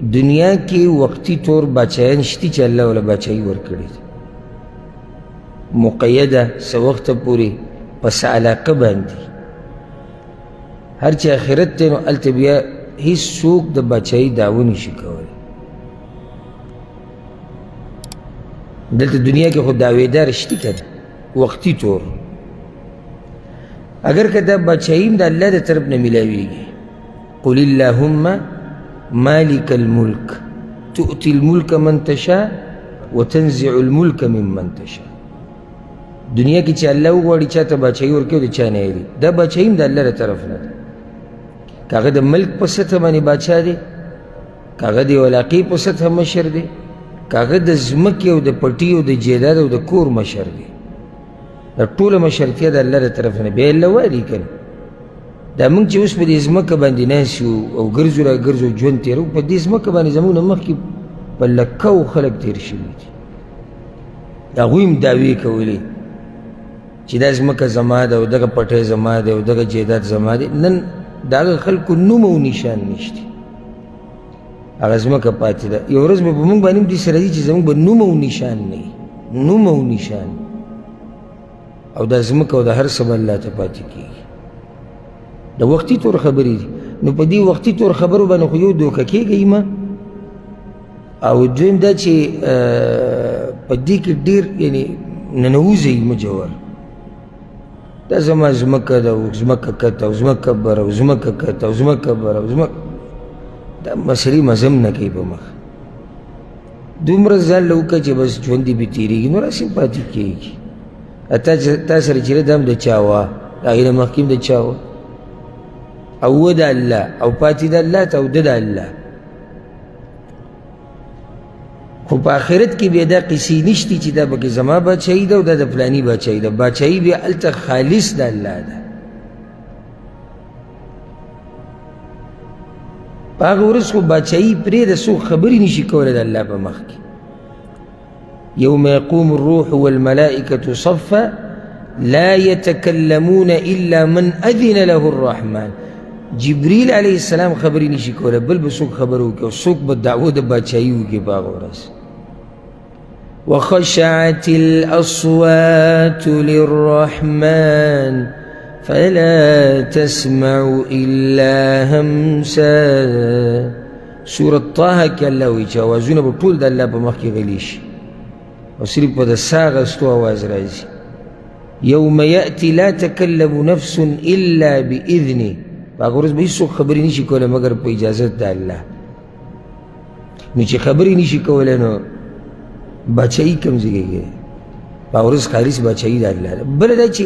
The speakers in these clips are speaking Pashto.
دنیا کې وقتی طور بچایان شتی چې الله ولا بچایی ورکړي مقیده څه وخته پورې پس علاقه باندې هر چې آخرت دی نو هلته بیا هیڅ څوک د بچایي دعوه نشي کولی دلته دنیا کې خو دعویدار شتی که نه وقتی طور اگر که دا بچاییم د الله د طرف نه میلاویږي قل اللهم مالک الملک تؤتی الملک من تشاء وتنزع الملک ممن تشاء دنیا کې چې الله وغواړي چاته بچایي ورکوي د چا نه هېري دا بچایي هم د الله له طرف نه ده که هغه د ملک په سطحه باندې باچا دی که هغه د علاقې په سطحه مشر دی که هغه د ځمکې او د پټي او د جیداد او د کور مشر دی دا ټوله مشرتیا د الله له طرف نه بیا الله وایي که نه دا موږ چې اوس په دې ځمکه باندې ناست یو او ګرځو را ګرځو ژوند تېرو په دې ځمکه باندې زموږ نه مخکې په لکو خلک تېر شوي دي هغوی هم دعوې کولې چې دا ځمکه زما ده او دغه پټی زما دی او دغه جیداد زما دی نن د هغه خلکو نوم او نشان نشته هغه ځمکه پاتې ده یو ورځ به په موږ باندې هم داسې راځي چې زموږ به نوم او نشان نه وي نوم او نشان او دا ځمکه او د هر څه به الله ته پاتې کېږي د وختي طور خبرې دي نو په دې وختي طور خبرو باندې خو یو دوکه کېږئ مه او دویم دا چې په دې کې ډېر یعنې ننوځئ مه جوار دا زما ځمکه ده او ځمکه کته او ځمکه بره او ځمکه کته او ځمکه بره او ځمکه دا مسلې مزم نه کوي په مخ دومره ځان له وکړه چې بس ژوند دې بې تېرېږي نو راسې پاتې کېږي تا سره چې دا هم د چا وه د هغې نه مخکې هم د چا وه او و د الله او پاتې د الله ته او ده د الله خو په آخرت کې بیا دا قصې نشتي چې دا پکې زما بادشاهي ده او دا د فلاني بادشاهي ده بادشاهي بیا هلته خالص د الله ده په هغه ورځ خو بادشاهي پرېږده څوک خبرې نشي کولی د الله په مخ کې يوم يقوم الروح والملائكة صفا لا يتكلمون إلا من أذن له الرحمن جبريل عليه السلام خبرې نشي کولی بل به څوک خبره وکړي او څوک به دعوه د بادشاهي وکړي په هغه ورځ وخشعت الأصوات للرحمن فلا تسمع إلا همسا سورة طه کې الله وایي چې اوازونه به ټول د الله په مخ کې غلي شي او صرف په د ساه اخیستو اواز راځي یوم یأتي لا تکلم نفس الا بإذنه په هغه ورځ به هېڅوک خبرې نشي کولی مګر په اجازت د الله نو چې خبرې نشي کولی نو بادشاهي کوم ځای کې په هغه ورځ خالص بادشاهي د الله ده بله دا چې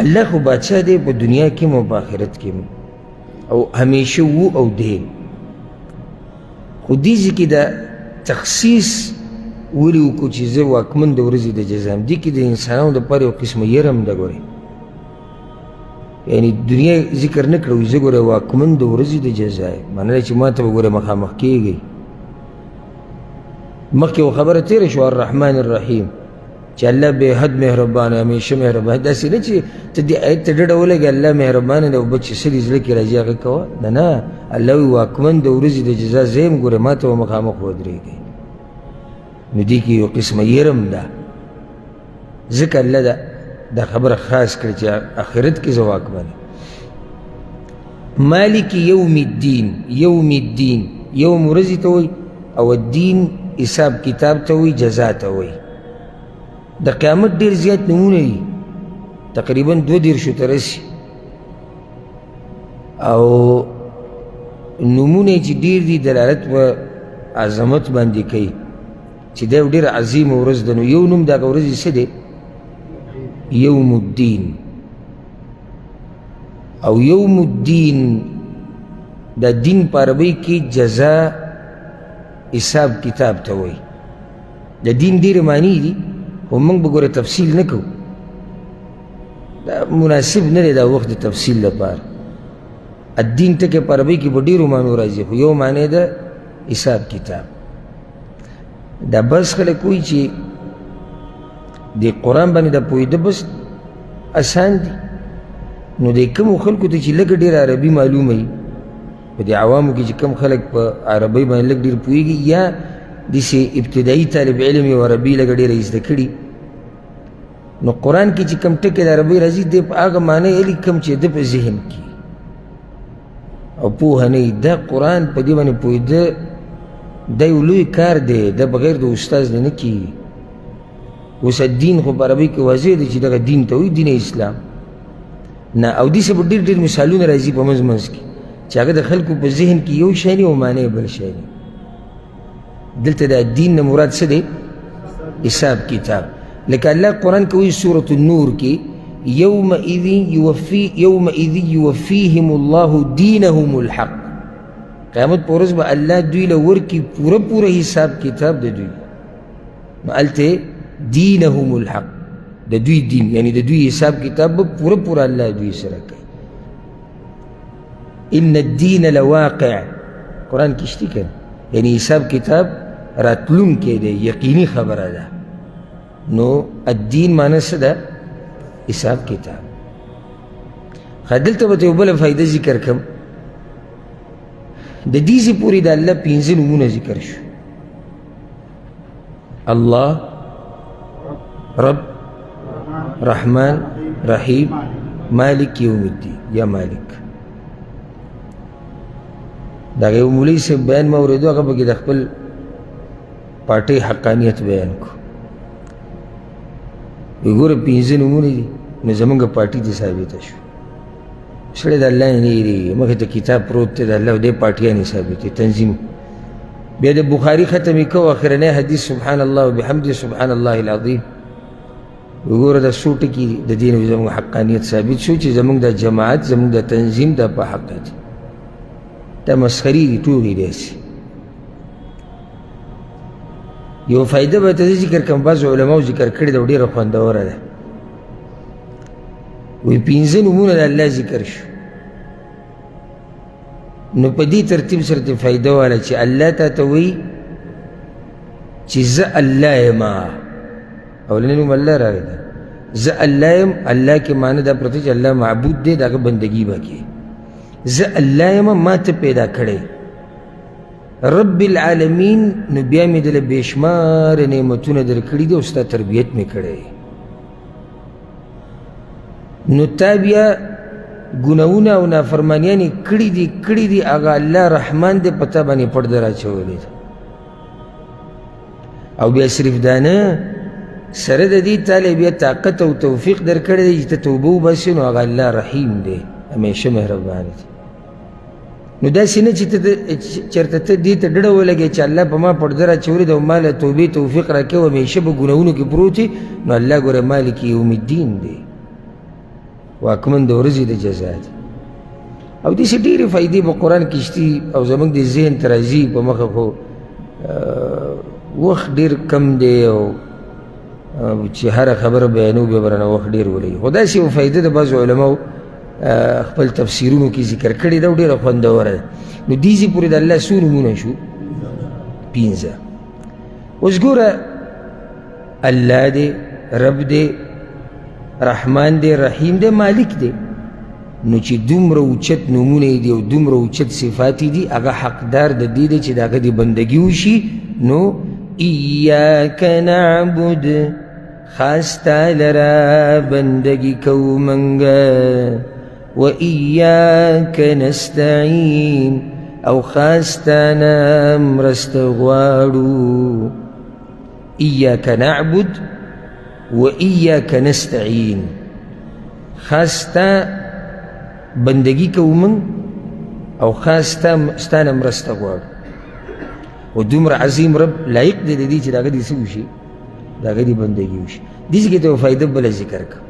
الله خو بادشاه دی په دنیا کې هم او په آخرت کې هم او همیشه و او دی خو دې ځای کې دا تخصیص ولې وکړو چې زه واکمن د ورځې د جزا یم دې کې د انسانانو دپاره یو قسمه یره هم ده ګورې یعنې دنیا ذکر نه کړو زه ګوره واکمن د ورځې د جزا یم معنی ده چې ما ته به ګوره مخامخ کېږئ مخکې یو خبره تېره شوه الرحمن الرحیم چې الله بې حد مهربان همیشه مهربان داسې نه چې ته دې آیت ته ډډه ولګې الله مهربانه دی او بل چې څه دې زړه کې راځي هغه کوه نه الله وایي واکمن د ورځې د جزا زه یم ګوره ما ته به مخامخ ودرېږئ نو دې کې یو قسمه یرم ده ځکه الله دا خبره خاص کړې چې آخرت کې زه واکمن مالک یوم الدین یوم الدین یوم ورځې ته وایي او الدین حساب کتاب ته وایي جزا ته وایي د قیامت ډېر زیات نومونه دي تقریبا 22 ته رسي او نومونه چې ډېر دي دلالت په عظمت باندې کوي چې دا یو ډېر عظیمه ورځ ده نو یو نوم د هغه ورځې څه دی یوم الدین او یوم الدین دا دین په عربۍ کې جزا حساب کتاب ته وایي د دین ډېرې معنی دي خو موږ به ګوره تفصیل نه کوو دا مناسب نه دی دا وخت د تفصیل لپاره الدین ټکی په عربۍ کې په ډېرو معنو راځي خو یو معنی ده حساب کتاب دا بس خلک وایي چې د قرآن باندې دا پوهېده بس اسان دي نو د کومو خلکو ته چې لږ ډېر عربي معلومه وي په دې عوامو کې چې کم خلک په عربۍ باندې لږ ډېر پوهېږي یا داسې ابتدایي طالب علم یې عربي لږه ډېره زده کړي، نو قرآن کې چې کم ټکي د عربۍ راځي دی په هغه معنی علي کم چې ده په ذهن کې او پوهه نه وي. دا قرآن په دې باندې پوهېده دا یو لوی کار دی، دا بغیر د استاذ نه کېږي. اوس دین خو په عربۍ کې واضح دی چې دغه دین ته وایي دین اسلام نه، او داسې به ډېر ډېر مثالونه راځي په منځ منځ کې چې هغه د خلکو په ذهن کې یو شی او معنی بل شی دی. دلته د دین نه مراد څه دی؟ حساب کتاب. لکه الله قرآن کې وایي سورة النور کې یومئذ یوفیهم الله دینهم الحق، قیامت په ورځ به الله دوی له ورکي پوره پوره حساب کتاب د دوی. نو هلته دینهم الحق، د دوی دین یعنی د دوی حساب کتاب به پوره پوره الله دوی سره کوي. ان الدین لواقع، قرآن کې شته کنه، یعنی حساب کتاب راتلونکی دی، یقیني خبره ده. نو الدین معنی څه ده؟ حساب کتاب. دلته به ته یو بله فایده ذکر کړم. د دې ځای پورې د الله 5 نومونه ذکر شو: الله، رب، رحمان، رحیم، مالک یوم الدین یا مالک. دا یو مولوي صاحب بیان ما اورېدو، هغه پکې د خپل پارټۍ حقانیت بیان کو. وی ګوره 5 نومونه دي، نو زمونږ پارټي ته ثابته شو. سړی د الله نه یېرېږي، مخې ته کتاب پروت دی د الله او دې پارټیانې ثابتې تنظیم. بیا د بخاري ختمې کوو، اخرنی حدیث سبحان الله وبحمده سبحان الله العظیم. وګوره دا څو ټکي د دې نه زموږ حقانیت ثابت شو چې زموږ د جماعت زموږ د تنظیم دا په حق دی. دا مسخري دي، ټوغې دي هسې. یو فایده به ته ذکر کړم، بعضو علماو ذکر کړې ده او ډېره خوندوره ده. وایي 5 نومونه د الله ذکر شو، نو په دې ترتیب سره ته فایده واله چې الله تا ته وایي چې زه الله یما. اولنی نوم الله راغی ده، زه الله یم. الله کې معنی دا پرته چې الله معبود دی، د هغه بندګي به کوي. زه الله یم، ما ته پیدا کړی. رب العالمین، نو بیا مې دله بېشماره نعمتونه درکړي دي او ستا تربیت مې کړی. نو تا بیا ګناهونه او نافرمانیانې کړي دي هغه الله رحمان دی په تا باندې پرده راچولی ده. او بیا صرف دا نه، سره د دې تاله بیا طاقت او توفیق درکړی دی چې ته توبه وباسې، نو هغه الله رحیم دی، همیشه مهربان دی. نو داسې نه چې چېرته ته دې ته ډډه ولګې چې الله په ما پرده راچولې ده او ما له توبې توفیق راکوي او همیشه په ګناهونو کې پروت وي. نو الله ګوره مالک یوم الدین دی، واکمن د ورځې د جزا دی. او داسې ډېرې فایدې په قرآن کې شتي او زموږ د ذهن ته راځي په مخه، خو وخت ډېر کم دی او چې هره خبره بیانو بیا به رانه وخت ډېر ولګي. خو داسې یو فایده د بعضو علماو خپل تفسیرونو کې ذکر کړې ده او ډېره خوندوره ده. نو دې ځای پورې د الله څو نومونه شو؟ 5. اوس ګوره، الله دی، رب دی، رحمان دی، رحیم دی، مالک دی. نو چې دومره اوچت نومونه دي او دومره اوچت صفات دي، هغه حقدار د دې دی چې د هغه د بندګي وشي. نو ایاک نعبد، خاص تا لرا بندگی کو منگا، و ایاک نستعین، او خاص تا مرست غواړو. ایاک نعبد و ایاک نستعین، خاص تا بندگی کو من او خاص تا ستانه مرست غواړو. و دومره عظیم رب لایق دی د دې چې د هغه دې څه وشي، د هغه دې بندګي وشي. دې ځای کې ته یو فایده بله ذکر کړه.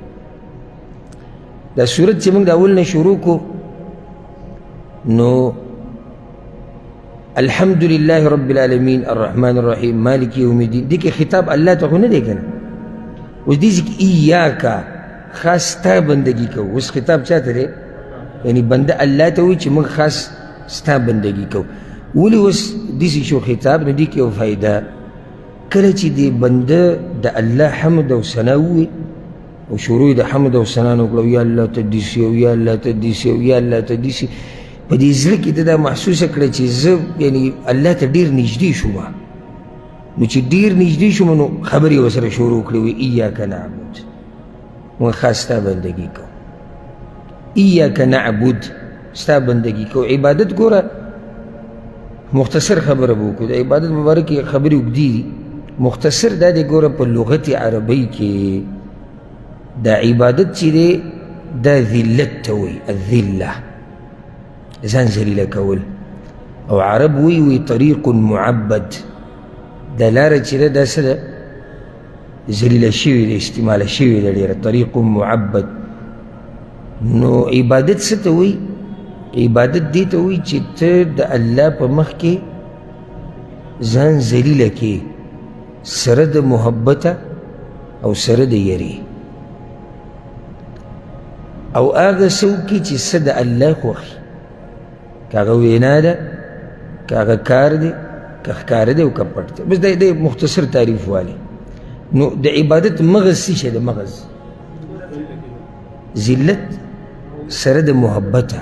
دا صورت چې موږ د اول نه شروع کو، نو الحمدلله رب العالمین الرحمن الرحیم مالک یوم الدین، دې کې خطاب الله ته خو نه دی که نه. اوس دې ځای کې ایاکا، خاص ستا بندګي کوو. اوس خطاب چا ته دی؟ یعنی بنده الله ته وایي چې موږ خاص ستا بندګي کوو. ولې اوس داسې شو خطاب؟ نو دې کې یو فایده، کله چې دې بنده د الله حمد او ثنا ووایي او شروع د حمد او ثنا نه وکړه، یا الله ته داسې او یا الله ته داسې او یا الله ته داسې، په دې زړه کې دا محسوسه کړه چې زه یعنی الله ته ډېر نږدې شوم. نو چې ډېر نږدې شوم نو خبرې ورسره شروع کړې وې ایاک نعبد، موږ خاص ستا بندګي کوو. ایاک نعبد، ستا بندګي کوو. عبادت ګوره مختصر خبره به وکړو، د عبادت په باره کې خبرې اوږدې دي. مختصر دا دی ګوره په لغت عربۍ کې دا عبادت چې دی دا ذلت ته وایي، الذله، ځان ذلیله کول. او عرب وی طریق معبد، دا لاره چې ده دا څه ده؟ ذلیله شوې ده، استعماله شوې ده ډېره، طریق معبد. نو عبادت څه ته وایي؟ عبادت دې ته وایي چې ته د الله په مخ کې ځان ذلیله کې سره د محبته او سره د یری، او هغه څه وکړي چې څه د الله خوښي، که هغه وینا ده، که هغه کار دی، که ښکاره دی او که پټ دی. بس دا مختصر تعریف والی. نو د عبادت مغز څه شی دی؟ مغز ذلت سره د محبته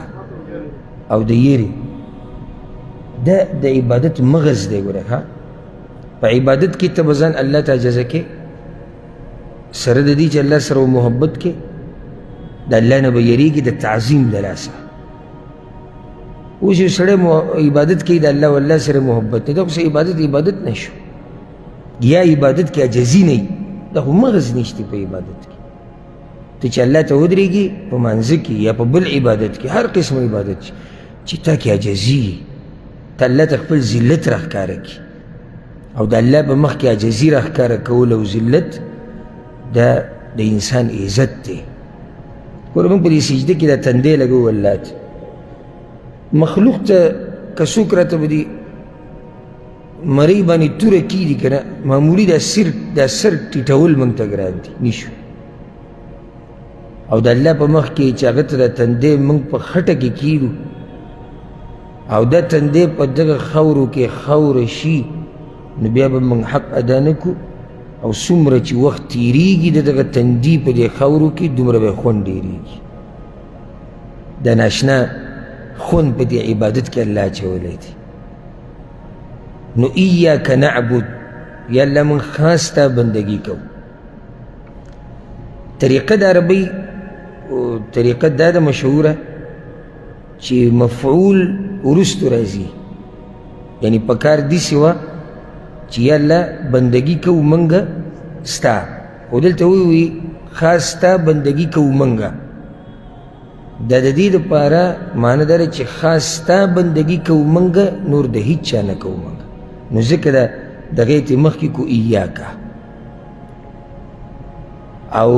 او د یری، دا د عبادت مغز دی. ګوره ها، په عبادت کې ته به ځان الله ته عاجزه کې سره د دې چې الله سره محبت کې د الله نه به یریږي د تعظیم د لاسه. اوس یو سړی عبادت کوي د الله والله سره محبت نه، دا خو عبادت نشو. یا عبادت کې عاجزي نه وي، دا خو مغز نشته په عبادت کې. ته چې الله ته ودرېږي په مانځه کې یا په بل عبادت کې، هر قسم عبادت چې تا کې عاجزي، ته الله ته خپل ذلت راښکاره کړي، او د الله په مخ کې عاجزي راښکاره کول او ذلت، دا د انسان عزت دی. ګوره موږ په دې سجده کې دا تندی لګوو الله ته. مخلوق ته که څوک راته به دې مرۍ باندې توره کېږي که نه، معمولي دا سر ټیټول موږ ته ګران دي، نشو. او د الله په مخ کې چې هغه ته دا تندی موږ په خټه کې کېږو او دا تندی په دغه خاورو کې خاوره شي، نو بیا به موږ حق ادا نه کړو. او څومره چې وخت تېرېږي د دغه تندي په دې خاورو کې، دومره به خوند ډېرېږي. دا ناشنا خوند په دې عبادت کې الله اچولی دی. نو ایاک نعبد، یا الله موږ خاص ستا بندګي کوو. طریقه د عربۍ طریقه دا ده مشهوره چې مفعول وروستو راځي، یعنی په کار داسې وه چې یا الله بندګي کوو موږ ستا، خو دلته ووایي خاص ستا بندګي کوو موږ. دا د دې دپاره معنی دا ده چې خاص ستا بندګي کوو موږ، نور د هیڅ چا نه کوو موږ. نو ځکه دغې ته مخکې کو ایاکه. او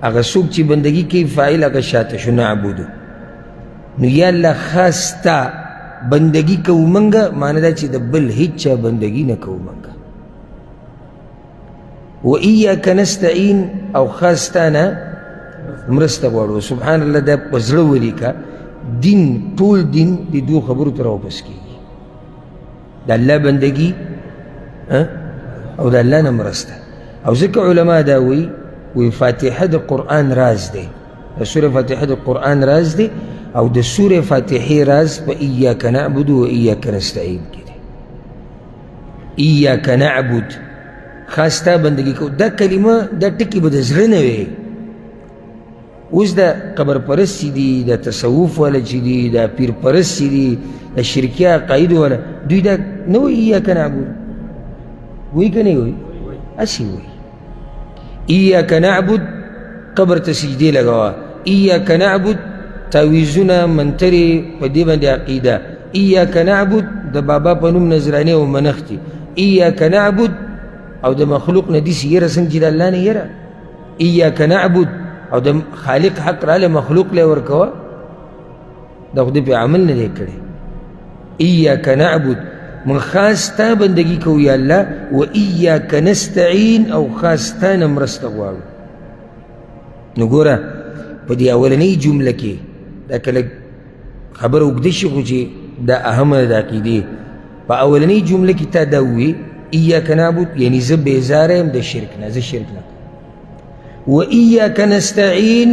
هغه څوک چې بندګي کوي فاعل هغه شاته شو، نعبدو. نو یا الله خاص ستا بندگی کوو منگا، معنی دا چې د بل هیچ چا بندگی نه کوو منگا. و ایاک نستعین، او خاص تا نه مرسته غواړو. سبحان الله، دا په زړه ولیکه. دین، ټول دین د دوو خبرو ته راوپس کېږي، د الله بندگی او د الله نه مرسته. او ځکه علما دا وی فاتحه د قرآن راز دی، د سوره فاتحه د قرآن راز دی، او د سوره فاتحه راز په ایاک نعبد و ایاک نستعین کې دی. ایاک نعبد، خاص تا بندگی کو. دا کلمه دا ټکي به د زړه نه وي. اوس دا قبر پرست چې دي، دا تصوف والا چې دي، دا پیر پرست چې دي، دا شرکي عقایدو والا، دوی دا نه وایي ایاک نعبد، وایي که نه وایي؟ هسې وایي ایاک نعبد، قبر ته سجدې لګوه. ایاک نعبد، تعویزونه منترې په دې باندې عقیده. ایاک نعبد، د بابا په نوم نذرانې او منښتې. ایاک نعبد، او د مخلوق نه داسې یره څنګه چې د الله نه یره. ایاک نعبد، او د خالق حق راله مخلوق لی ورکوه، دا خو دې پې عمل نه دی کړی. ایاک نعبد، من خاص تا بندگی کوو یا الله. و ایاک نستعین، او خاص تا نه مرسته غواړو. نو ګوره په دې اولنۍ جمله کې دا کله خبره اوږده شي، خو چې دا اهمه ده د عقیدې. په اولنۍ جمله کې تا دا ووایې ایاک نعبد، یعنی زه بیزاره یم د شرک نه، زه شرک نه. و ایاک نستعین،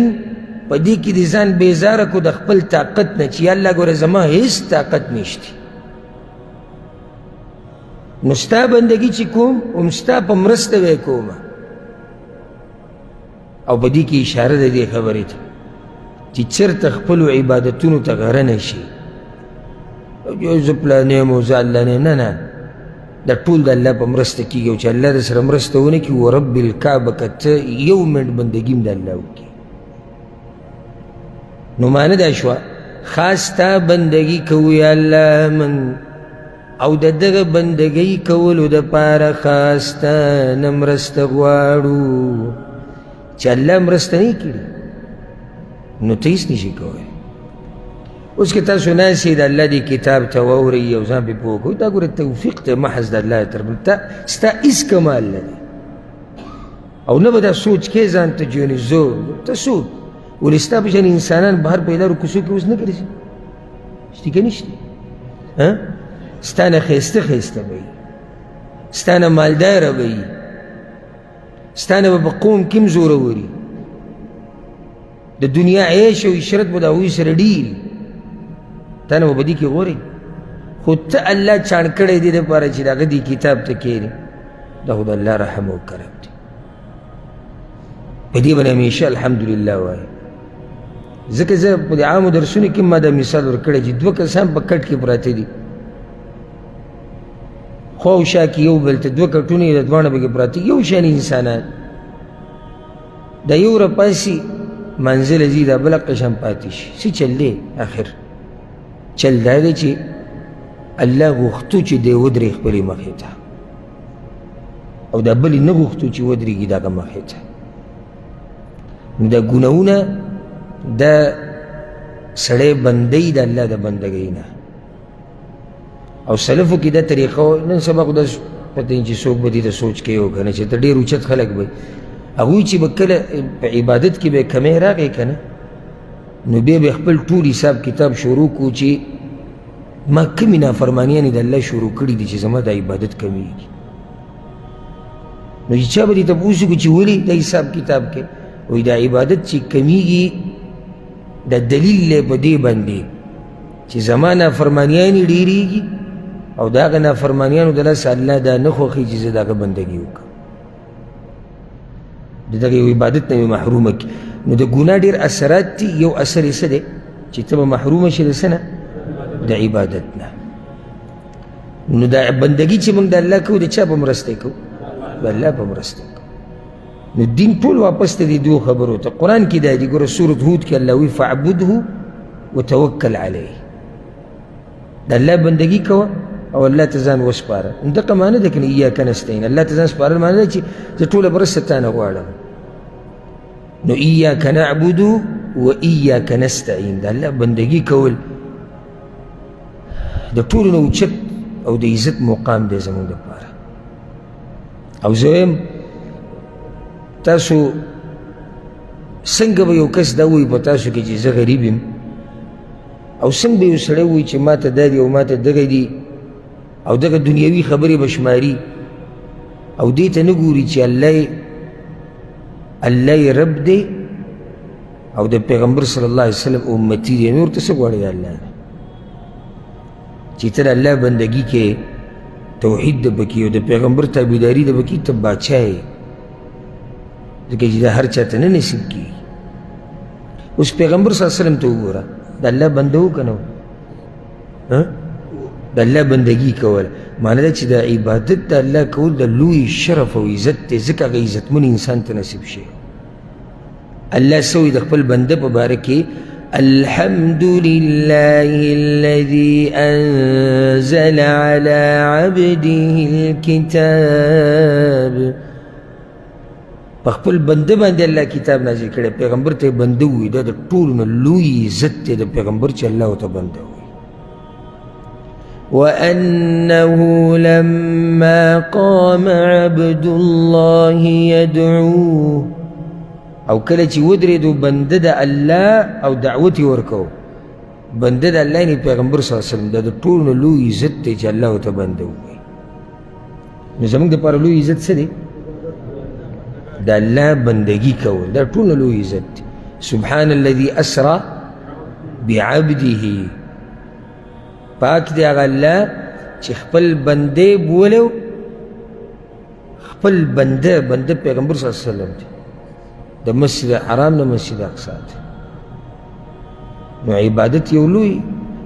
په دې کې د ځان بیزاره کو د خپل طاقت نه چې یا الله ګوره زما هېڅ طاقت نشته نو ستا بندګي چې کوم هم ستا په مرسته به یې کومه او په دې کې اشاره د دې خبرې ته چې چېرته خپلو عبادتونو ته غره نه شي زه پلانی یم او زه الله نه نه نه دا ټول د الله په مرسته کېږي او چې الله در سره مرسته ونه کړي ورب الکعبه که ته یو منټ بندګي هم د الله وکړي نو معنه دا شوه خاص ستا بندګي کوو یا الله من او د دغه بندګۍ کولو دپاره خاص ستا نه مرسته غواړو چې الله مرسته نه کړي نو ته هېڅ نشي کولی اوس که تاسو ناستئ د الله دې کتاب ته واورئ او ځان پرې پوه کوئ دا ګوره توفیق ته محض د الله طرف ته ستا هېڅ کمال نه دی او نه به دا سوچ کې ځان ته جونې زه ته څوک ولې ستا په شان انسانان بهر په لارو کوڅو کې اوس نه ګرځي شته که نشته ستا نه ښایسته ښایسته به وي ستا نه مالداره به وي ستا نه به په قوم کې هم زوروري د دنیا عیش او عشرت به د هغوی سره ډېر تا نه به په دې کې غورې خو ته الله چاڼ کړی دې دپاره چې د هغه دې کتاب ته کښېنې دا خو د الله رحم او کرم دی په دې باندې همیشه الحمدلله وایي ځکه زه په د عامو درسونو کې ما دا مثال ورکړی چې دوه کسان په کټ کې پراته دي خوا او شا کې یو بل ته دوه کټونه یې د دواړه پکې پراته یو شان انسانان دا یو راپاسي منزل ځي دا بله قشم پاتې شي څه چل دی آخر چل دا دی چې الله غوښتو چې دی ودرې خپلې مخې ته او دا بلې نه غوښتو چې ودرېږي د هغه مخې ته نو دا ګناهونه دا سړی بندی د الله د بندګۍ نه او سلفو کې دا طریقه نن سبا خو داسې پته چې څوک به دې ته سوچ کوي او که نه چې ته ډېر اوچت خلک به هغوی چې به کله په عبادت کې به کمی راغی که نه نو بیا به خپل ټول حساب کتاب شروع کړو چې ما کمې نافرمانیانې د الله شروع کړي دي چې زما د عبادت کمیږي نو چې چا به دې تپوس وکړو چې ولې د حساب کتاب کې وایي دا عبادت چې کمیږي دا دلیل دی په دې باندې چې زما نافرمانیانې ډېرېږي او د هغه نافرمانیانو د لاسه الله دا نه خوښي چې زه د هغه بندګي وکړم د دغه یو عبادت نه مې محرومه کړي نو د ګناه ډېر اثرات دي یو اثر یې څه دی چې ته به محرومه شې د څه نه د عبادت نه نو دا بندګي چې موږ د الله کوو د چا په مرسته کوو د الله په مرسته کوو نو دین ټول واپس ته دي دوو خبرو ته قرآن کې دا دي ګوره سورت هود کې الله وایي فاعبده وتوکل علیه د الله بندګي کوه او الله ته ځان وسپاره دغه معنی ده که نه ایاک نستعین الله ته ځان سپارل معنی ده چې زه ټوله مرسته تا نه غواړم نو ایاک نعبد و ایاک نستعین د الله بندګي کول د ټولو نه اوچت او د عزت مقام دی زموږ دپاره او زه وایم تاسو څنګه به یو کس دا وایي په تاسو کې چې زه غریب یم او څنګه به یو سړی وایي چې ما ته دا دي او ما ته دغه دي او دغه دنیوي خبرې به شماري او دې ته نه ګوري چې الله یې رب دی او د پیغمبر صلی الله علیه وسلم امتی دی نور ته څه غواړي د الله نه چې ته د الله بندګي کې توحید د پکې او د پیغمبر تابعداري د پکې ته باچا یې ځکه چې دا هر چا ته نه نصیب کېږي اوس پیغمبر صلی الله علیه وسلم ته وګوره د الله بنده و که نه د الله بندګي کول معنی ده چې د عبادت د الله کول د لوی شرف او عزت دی ځکه هغه عزتمن انسان ته نصیب شي الله څه وایي د خپل بنده په باره کې الحمد لله الذي أنزل على عبده الكتاب په خپل بنده باندې الله کتاب نازل کړی پیغمبر ته بنده وي دا د ټولو نه لوی عزت دی د پیغمبر چې الله ورته بنده وي وأنه لما قام عبد الله يدعوه او کله چې ودرېدو بنده د الله او دعوت یې ورکو بنده د الله یعنې پیغمبر صلی الله علیه وسلم دا د ټولو نه لوی عزت دی چې الله ورته بنده ووایي نو زموږ دپاره لوی عزت څه دی د الله بندګي کول دا ټول لوی عزت دی سبحان الذي اسرا بعبده پاک دی هغه الله چې خپل بندې بولو خپل بنده پیغمبر صلی الله علیه وسلم دی د مسجد حرام نه مسجد اقصی دی نو عبادت یو لوی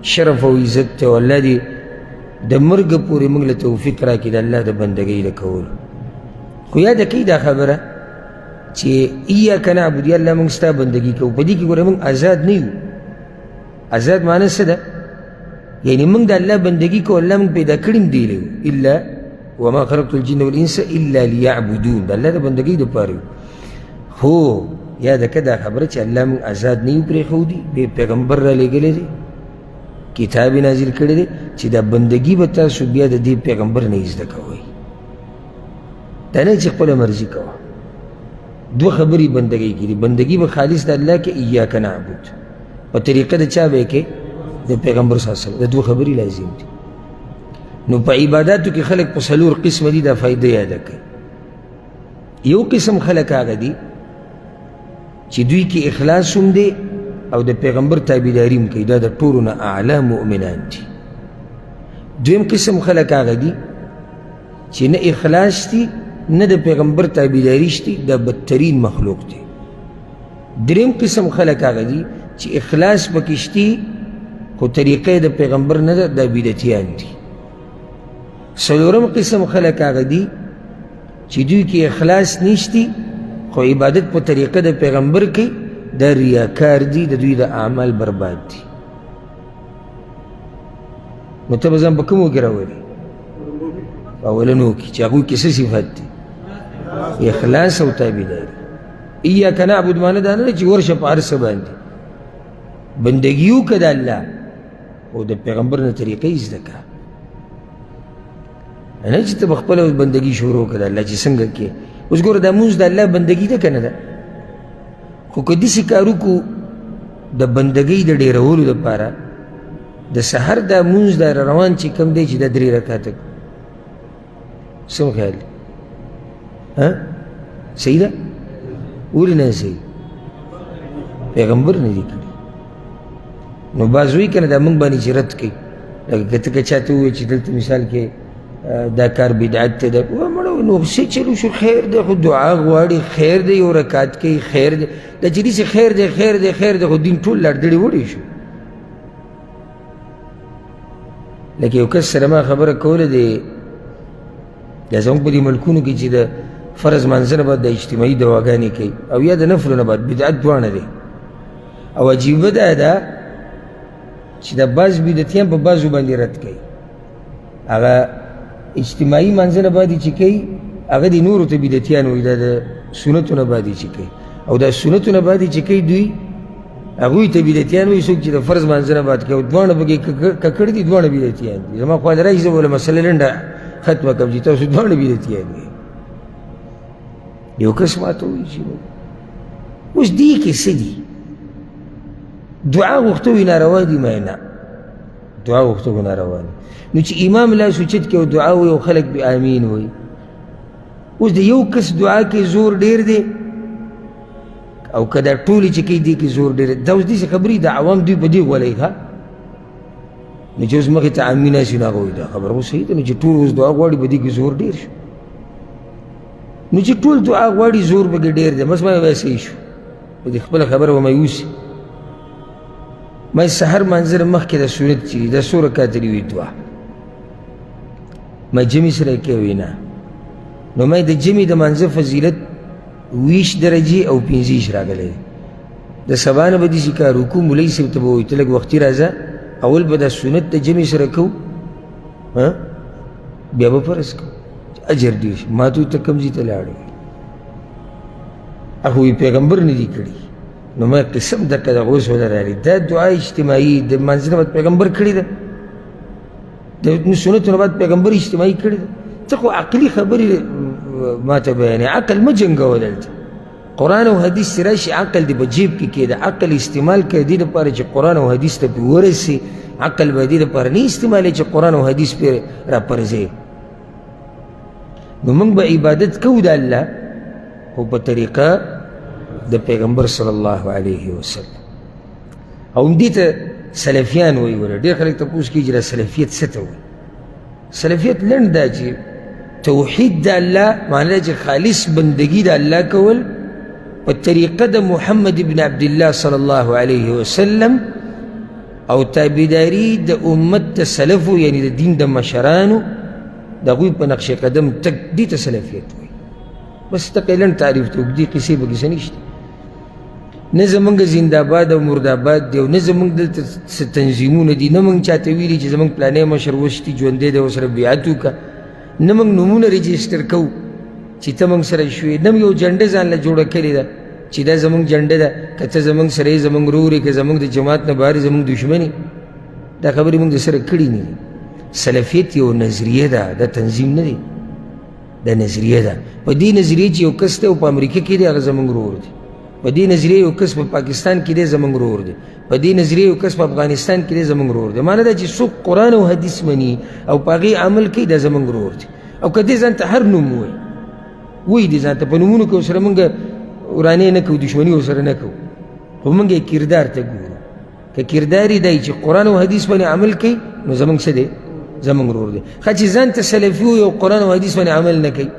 شرف او عزت ته الله دی د مرګ پورې موږ له توفیق راکړي د الله د بندګۍ د کولو خو یاد کړئ دا خبره چې ایاک نعبد یا الله موږ ستا بندګي کوو په دې کې ګوره موږ آزاد نه یو آزاد معنی څه ده یعنی موږ د الله بندګي کوو الله موږ پیدا کړي هم دی الا وما خلقت الجن والانس الا ليعبدون د الله د بندګۍ دپاره هو یاد کړه دا خبره چې الله موږ آزاد نه یو پرېښودي بې پیغمبر را لېږلی دی کتاب نازل کړی دی چې دا بندګي به تاسو بیا د دې پیغمبر نه یې زده کوئ دا نه چې خپله مرضي کوه دوه خبرې بندګۍ کې دي بندګي به خالص د الله کې ایاک نعبد په طریقه د چا به یې کې د پیغمبر صلی الله علیه وسلم د دوه خبرې لازم دي نو په عباداتو کې خلک په څلور قسمه دي دا فایده یاده کړئ یو قسم خلک هغه دي چې دوی کې اخلاص هم دی او د پیغمبر تابعداري هم کوي دا د ټولو نه اعلی مؤمنان دي دویم قسم خلک هغه دي چې نه اخلاص دي نه د پیغمبر تابعداري شته دا بدترین مخلوق دی دریم قسم خلک هغه دي چې اخلاص پکې شته خو طریقې د پیغمبر نه ده دا بدعتیان دي څلورم قسم خلک هغه دي چې دوی کې اخلاص نشته خو عبادت په طریقه د پیغمبر کې دا ریاکار دي د دوی د اعمال برباد دي نو ته به ځان په کومو کې راولې په اولنو کې چې هغوی کې څه صفت دي اخلاص او تابعداري ایاک نعبد معنی دا نه ده چې ورشه په هر څه باندې بندګي وکړه د الله او د پیغمبر نه طریقې یې زده کړه نه چې ته به خپله بندګي شروع کړه د الله چې څنګه کې اوس ګوره دا مونځ د الله بندګي ده که نه ده خو که داسې کار وکړو د بندګۍ د ډېرولو دپاره د سحر دا مونځ دا روان چې کوم دی چې دا 3 رکعاته څه خیال دی صحیح ده ولې نه صحیح پیغمبر نه دي کړي نو بعض وایي که نه دا موږ باندې چې رد کوي لکه که ته که چاته ووایي چې دلته مثال کې دا کار بدعت ته ده مړه نو څه چلو شو خیر دی خو دعا غواړي خیر دی یو رکعت کوي خیر دی دا چې داسې خیر دی خیر دی خیر دی خو دین ټول لړدړې وړی شو لکه یو کس سره ما خبره کوله دی دا زموږ په دې ملکونو کې چې د فرض منځه نه بعد د اجتماعي دواګانې کوي او یا د نفلو نه بعد بدعت دواړه دی او عجیبه دا ده چې د بعض بدعتیان په بعضو باندې رد کوي هغه اجتماعي منځه نه بعد چې کوي هغه د نورو ته بدعتیان وایي دا د سنتو نه بعد چې کوي او دا سنتو نه بعد چې کوي دوی هغوی ته بدعتیان وایي څوک چې د فرض منځه نه بعد کوي دواړه پکې ککړ دي دواړه بدعتیان دي زما خوا راشي زه بوله مسله لنډه ختمه کړم چې تاسو دواړه بدعتیان دي یو کس ماته وایي چې اوس دې کې څه دي دعا غوښتل ناروا دي ما نه دعا غوښتل ناروا دي نو چې امام لاس اوچت کړي او دعا وایي او خلک به امین وایي اوس د یو کس دعا کې زور ډېر دی او که دا ټولې چې کوي دې کې زور ډېر دی دا اوس داسې خبرې د عوام دوی په دې غولوي ښه نو چې اوس مخې ته امین هسي نو هغه وایي دا خبره خو صحیح ده نو چې ټول اوس دعا غواړي په دې کې زور ډېر شو نو چې ټول دعا غواړي زور پکې ډېر دی بس ما وایي صحیح شو په دې خپله خبره به مایوسي ما سحر منظر مخکې د سنت چې دا څو رکعاته دي وي دوه ما جمع سره یې کوي وي نه نو ما د جمع د منځه فضیلت 20 درجې او 15 راغلی دی د سبا نه به داسې کار وکړو مولوي صاحب ته به وایي ته لږ وختي راځه اول به دا سنت د جمع سره کوو بیا به فرض کوو اجر ډېر شي ما ته ته کوم ځای ته لاړې هغه وایي پیغمبر نه دي کړي نو ما قسم درکړه دغه اوس وله راغلي دا دعا اجتماعي د منځ نه بعد پیغمبر کړې ده د سنتو نه بعد پیغمبر اجتماعي کړې ده ته خو عقلي خبرې ما ته بیانې عقل مه جنګوه دلته قرآن او حدیث چې راشي عقل دې په جیب کې کېده عقل استعمال کوي دې لپاره چې قرآن او حدیث ته پرې ورسي عقل به دې لپاره نه استعمالوي چې قرآن او حدیث پرې راپرځوي نو موږ به عبادت کوو د الله خو په طریقه د پیغمبر صلی الله علیه وسلم. او همدې ته سلفیان وایي. وره ډېر خلک تپوس کوي چې دا سلفیت څه ته وایي. سلفیت لنډ دا چې توحید د الله معنی دا چې خالص بندگی د الله کول په طریقه د محمد ابن عبدالله صلی الله علیه وسلم او تابعداري د امت د سلفو یعنی د دین د مشرانو د هغوی په نقش قدم تک دې ته سلفیت وایي. بس تقریبا تعریف ته اوږدې قصې به کیسه نشته. نه زمونږ زنده‌باد او مرداباد دی او نه زمونږ دلته څه تنظیمونه دي. نه موږ چاته ویلي چې زمونږ پلانی مشر وشتي ژوندی دی ورسره بیعت وکړه. نه موږ نومونه رجسټر کوو چې ته موږ سره شوې. نه یو جنډه ځان له جوړه کړې ده چې دا زمونږ جنډه ده، که ته زمونږ سره یې زمونږ ورور یې، که زمونږ د جماعت نه بهر زمونږ دشمني. دا خبرې موږ د سره کړي نه دي. سلفیت یو نظریه ده، دا تنظیم نه دی، دا نظریه ده. په دې نظریه چې یو کس دی او په امریکا کې دی هغه زمونږ ورور دی. په دې نظریه یو کس په پاکستان کې دی زمونږ ورور دی. په دې نظریه یو کس په افغانستان کې دی زمونږ ورور دی. معنی دا چې څوک قرآن او حدیث مني او په هغې عمل کوي دا زمونږ ورور دی. او که دې ځان ته هر نوم وایي دې ځان ته په نومونو کې ورسره موږ ورانې نه کوو، دشمني ورسره نه کوو، خو موږ یې کردار ته ګورو. که کردار یې دی چې قرآن او حدیث باندې عمل کوي نو زمونږ څه دی؟ زمونږ ورور دی. ښه چې ځان ته سلفي وایي او قرآن او حدیث باندې عمل نه کوي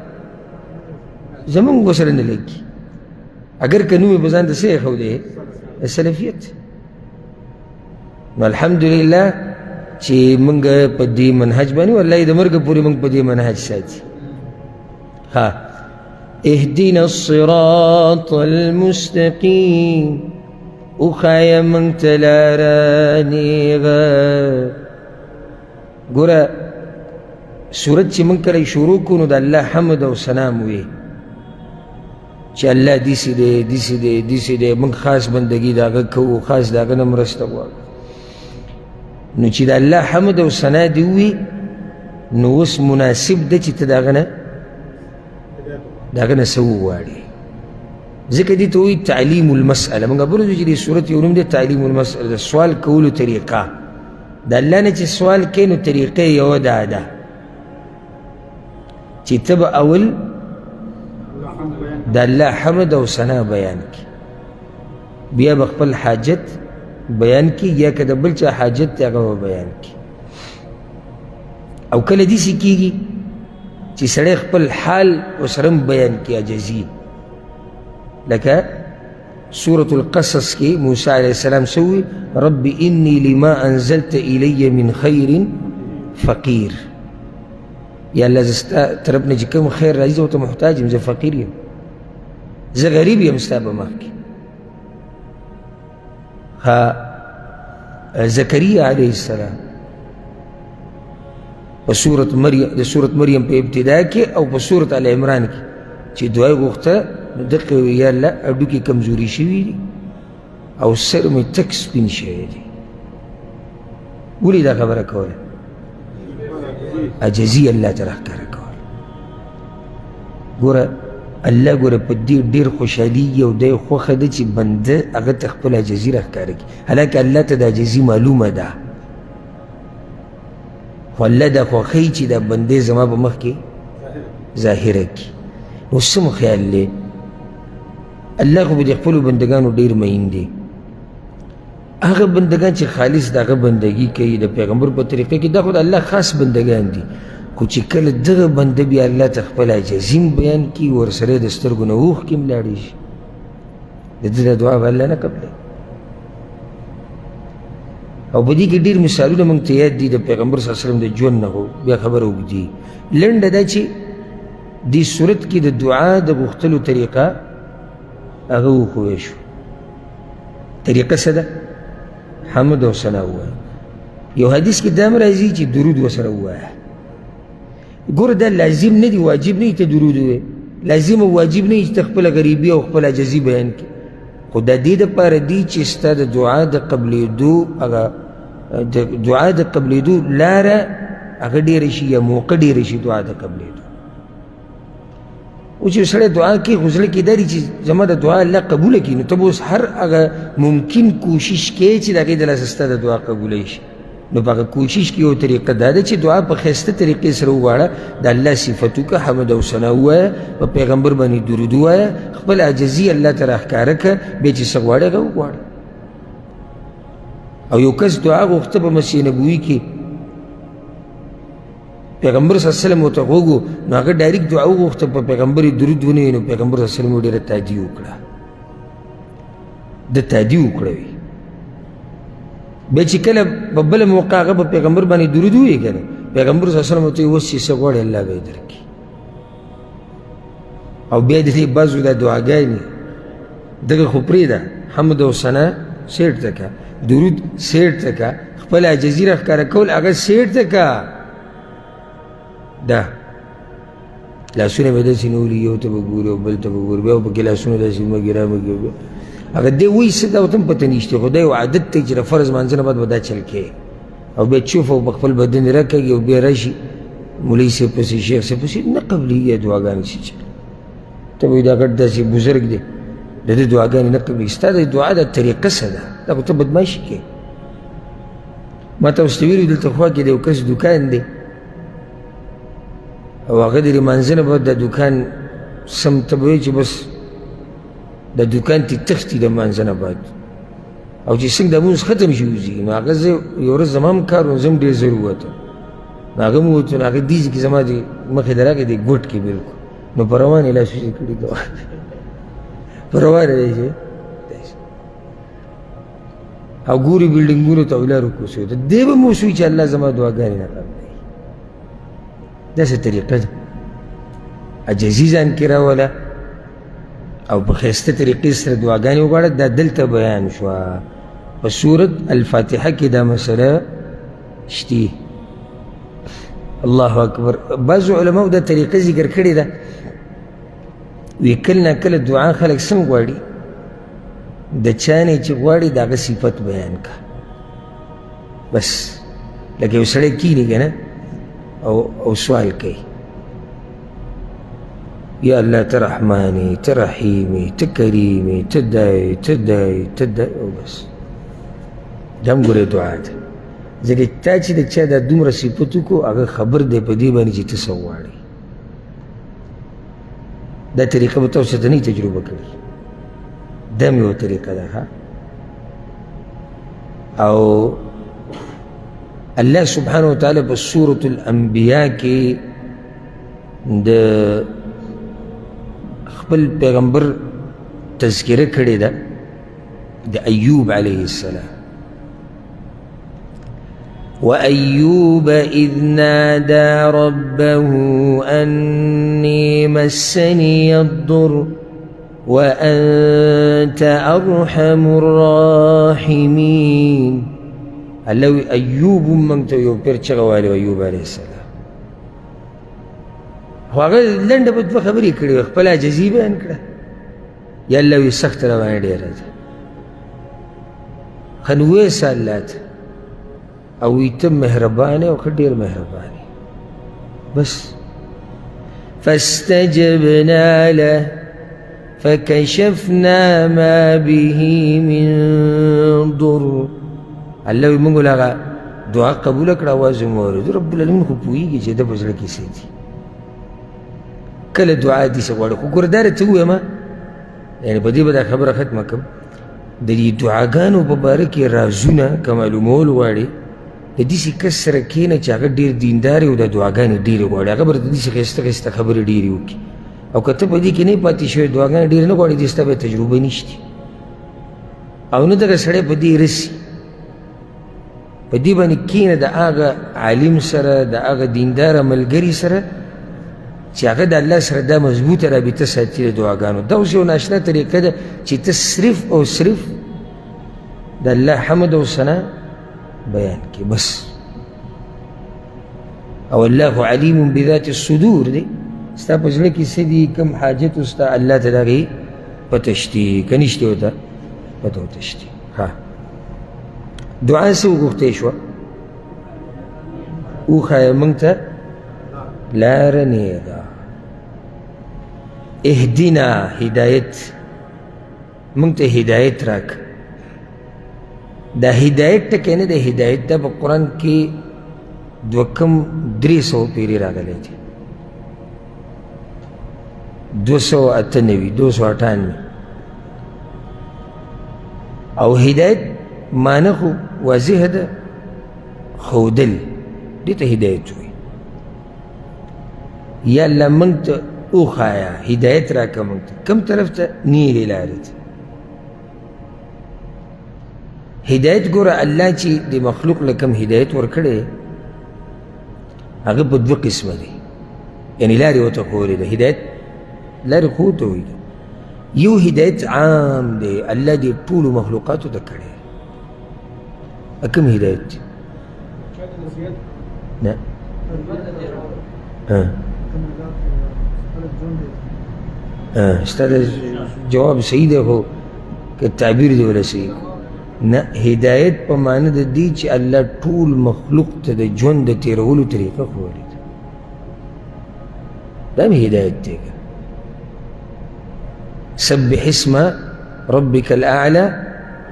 زمونږ ورسره نه لګي. اگر که نوم یې به ځان ته څه ایښودی؟ د سلفیت. نو الحمدلله چې موږ په دې منهج باندې والله د مرګه پورې موږ په دې منهج ساتي. ها اهدنا الصراط المستقیم وښایه موږ ته لاره نیغه. ګوره صورت چې موږ کله شروع کړو نو د الله حمد او ثنا مو وي چې الله داسې دی داسې دی داسې دی. موږ خاص بندګي د هغه کوو، خاص د هغه نه مرسته غواړو. نو چې د الله حمد او ثنا دې ووي نو اوس مناسب ده چې ته د هغه نه څه وغواړې. ځکه دې ته وایي تعلیم المسأله. موږ بولو چې دې صورت یو نوم دی تعلیم المسأله، د سوال کولو طریقه. د الله نه چې سوال کوې نو طریقه یوه دا ده چې ته به اول د الله حمد او ثنا بیان کی، بیا به خپل حاجت بیان کی، یا که د بل چا حاجت دی هغه به بیان کی. او کله داسې کېږي چې سړی خپل حال ورسره بیان کی عجزي. لکه سورة القصص کې موسی علیه السلام سوي رب انی لما انزلت الی من خیر فقیر. یا الله زه ستا طرف نه چې کوم خیر راځي زه ورته محتاج یم، زه فقیر یم، زه غریب یم ستا په مخ کې. زکریا علیه السلام په سورة مریم په ابتدا کې او په سورة آل عمران کې چې دعا یې غوښته نو دقې وویل یا الله هډوکي کمزوري شوي دي او سر مې تک سپین شوی دی. ولې دا خبره کوله؟ عجزي الله ته راښکاره کوله. ګوره الله ګوره په دې ډېر خوشحالېږي او دی خوښه ده چې بنده هغه ته خپل عجزي راښکاره کړي. حالانکه الله ته د عجزي معلومه ده، خو الله دا خوښوي چې دا بندې زما په مخ کې ظاهره کړي. نو څه مو خیال دی؟ الله خو به د خپلو بندګانو ډېر مین دی. هغه بندگان چې خالص د هغه بندګي کوي د پیغمبر په طریقه کې دا خو د الله خاص بندگان دي. خو چې کله دغه بنده بیا الله ته خپل عجزیم بیان کړي ورسره د سترګو نه اوښکې هم لاړې شي د ده دا دعا به الله نه قبلوي. او په دې کې ډېر مثالونه موږ ته یاد دي د پیغمبر صلی الله علیه وسلم د ژوند نه. بیا خبره اوږدي لنډه ده چې دې صورت کې د دعا د غوښتلو طریقه هغه وښوی شو. طریقه څه ده؟ حمد او ثنا ووایه. یو حدیث کې دا هم راځي چې درود ورسره ووایه. ګوره دا لازم نه دي، واجب نه دي ته درود ووایې. لازم او واجب نه دي چې ته خپله غریبي او خپل عجزي بیان کړې، خو د دې دپاره دي چې ستا د دعا د قبلېدو هغه د دعا د قبلېدو لاره هغه ډېره شي یا موقع ډېره شي دعا د قبلېدو. او چې سړی دعا کوي خو زړه کې دا دي چې زما د دعا الله قبوله کړي، نو ته به اوس هر هغه ممکن کوشش کوې چې د هغې د لاسه ستا د دعا قبولی شي. نو په کوشش کې یو طریقه دا ده چې دعا په ښایسته طریقې سره وغواړه د الله صفت وکړه حمد او ثنا ووایه په پیغمبر باندې درود ووایه خپل عاجزي الله ته راښکاره کړه بیا چې څه غواړې هغه وغواړه او یو کس دعا غوښته په مسیح نبوي کې پیغمبر صلی الله علیه وسلم ورته غوږ و نو هغه ډایرکټ دعا وغوښته په پیغمبر یې درود ونوي نو پیغمبر صلی الله علیه وسلم ډېره تادي وکړه د تادي وکړه وي بیا چې کله په بله موقع هغه په پیغمبر باندې درود ووایي که نه پیغمبر صلی الله علیه وسلم ورته اوس چې څه غواړې الله به یې درکړي او بیا د دې بعضو دا دعاګانې دغه خو پرېږده حمد او ثنا سیټ ته که درود سیټ ته که خپل عاجزي راښکاره کول هغه سیټ ته که دا لاسونه به داسې نه ولي یو ته به ګوري او بل ته به ګوري بیا به پکې لاسونه داسې مږي رامږي هغه دی وایي څه دا ورته هم پته نشته خو دا یو عادت دی چې د فرض مانځه نه بعد به دا چل کوې او بیا چوف او په خپل بدن یې راکږي او بیا راشي مولوي صاحب پسې شیخ صاحب پسې نه قبلېږي دعاګانې چې چل ته به وایي دا غټ داسې بزرګ دی د دې دعاګانې نه قبلېږي ستا د دعا دا طریقه څه ده دا خو ته بدماشي کوې ما ته اوس ته ویلي دلته خوا کې د یو کس دوکان دی او هغه د لمانځه نه بعد د دوکان سم ته به وایي چې بس د دوکان ته تښتي د لمانځه نه بعد او چې څنګه د لمونځ ختم شي وځي نو هغه زه یو ورځ زما هم کار و زه هم ډېر زر ووتم نو هغه مې ووتو نو هغه دیزې کې زما د مخې د راکې دی ګوټ کې بلکل نو په روان یې لاسونه کړي دوا په روان دی چې او ګوري بلډینګونو ته ویلا رکوع شوی د دې به مو وشوي چې الله زما دعاګانې نه قبلوي داسې طریقه ده عجزي ځان کې راوله او په ښایسته طریقې سره دعاګانې وغواړه دا دلته بیان شوه په سورت الفاتحه کې دا مسله شتي الله اکبر بعضو علماو دا طریقه ذکر کړې ده وی کله نه کله دعا خلک څنګه غواړي د چا نه چې غواړي د هغه صفت بیان که بس لکه یو سړی کیني که نه او سوال کوي یا الله ته رحماني ته رحیمي ته کریمي ته دای ته دای ته دای او بس دا هم ګورې دعا ده ځکه تا چې د چا دا دومره صفت وکړو هغه خبر دی په دې باندې چې ته څه غواړې دا طریقه به تاسو ته نه تجربه کړي دا هم یوه طریقه ده او الله سبحانه وتعالی په سورة الانبیاء کې د خپل پیغمبر تذکره کړې ده د ایوب علیه السلام وأيوب إذ نادى ربه أني مسني الضر وأنت أرحم الراحمين الله أيوب من تو یو پیر چغه وایي ایوب علیه السلام هغه لنډه په دوه خبرې کړې خپل عاجزي بیان کړه یا الله وي سخت روانه ډېره ده ښه نو ویسه الله ته او ته مهربانه او ډېر مهربانه بس فاستجبنا له فكشفنا ما به من ضر الله وي موږ هغه دعا قبوله کړه اواز یې واورېد رب العالمین خو پوهېږي چې ده په زړه کې څه دي کله دعا دې څه غواړي خو ګوره دا راته ووایم یعنې په دې به دا خبره ختمه کړم د دې دعاګانو په باره کې رازونه که معلومول غواړي د داسې کس سره کښېنه چې هغه ډېر دیندار او د دعاګانې ډېرې غواړي هغه به درته داسې ښایسته ښایسته خبرې ډېرې وکړي او که ته په دې کې نه پاتې شوې دعاګانې ډېرې نه غواړي دې ستا به تجربه نشته او نه دغه سړی په دې رسي په دې باندې کښېنه د هغه عالم سره د هغه دینداره ملګري سره چې هغه د الله سره دا مضبوطه رابطه ساتي د دعاګانو دا اوس یو ناشنا طریقه ده چې ته صرف او صرف د الله حمد او ثنا بیان کې بس او الله علیم بذات الصدور دی ستا په زړه کې څه دي کوم حاجت ستا الله ته د هغې پته شتي که نشتې ورته پته ورته شتي ها دعا څه وغوښتې شوه وښایه موږ ته لاره نیغه اهدنا هدایت موږ ته هدایت راکړه دا هدایت ټکی نه دی، هدایت دا په قرآن کې 300 پیرې راغلی دی، 298 298. او هدایت معنی خو واضح ده، ښودل دې ته هدایت وایي. یا الله موږ ته وښایه، هدایت راکړه موږ ته کوم طرف ته، نیغې لارې ته. هدایت ګوره الله چې د مخلوق له کوم هدایت ورکړی هغه په 2 قسمه دی، یعنې لارې ورته ښودلې ده. هدایت لارې ښود ته وایي. یو هدایت عام دی، الله دې ټولو مخلوقاتو ته کړی. کوم هدایت دی؟ نه ستا د جواب صحیح دی، خو که تعبیر دی ولا صحیح. نه، هدایت په معنی د دې چې الله ټول مخلوق ته د ژوند د تېرولو طریقه ښودلې ده، دا مې هدایت دی. سبح اسم ربك الأعلى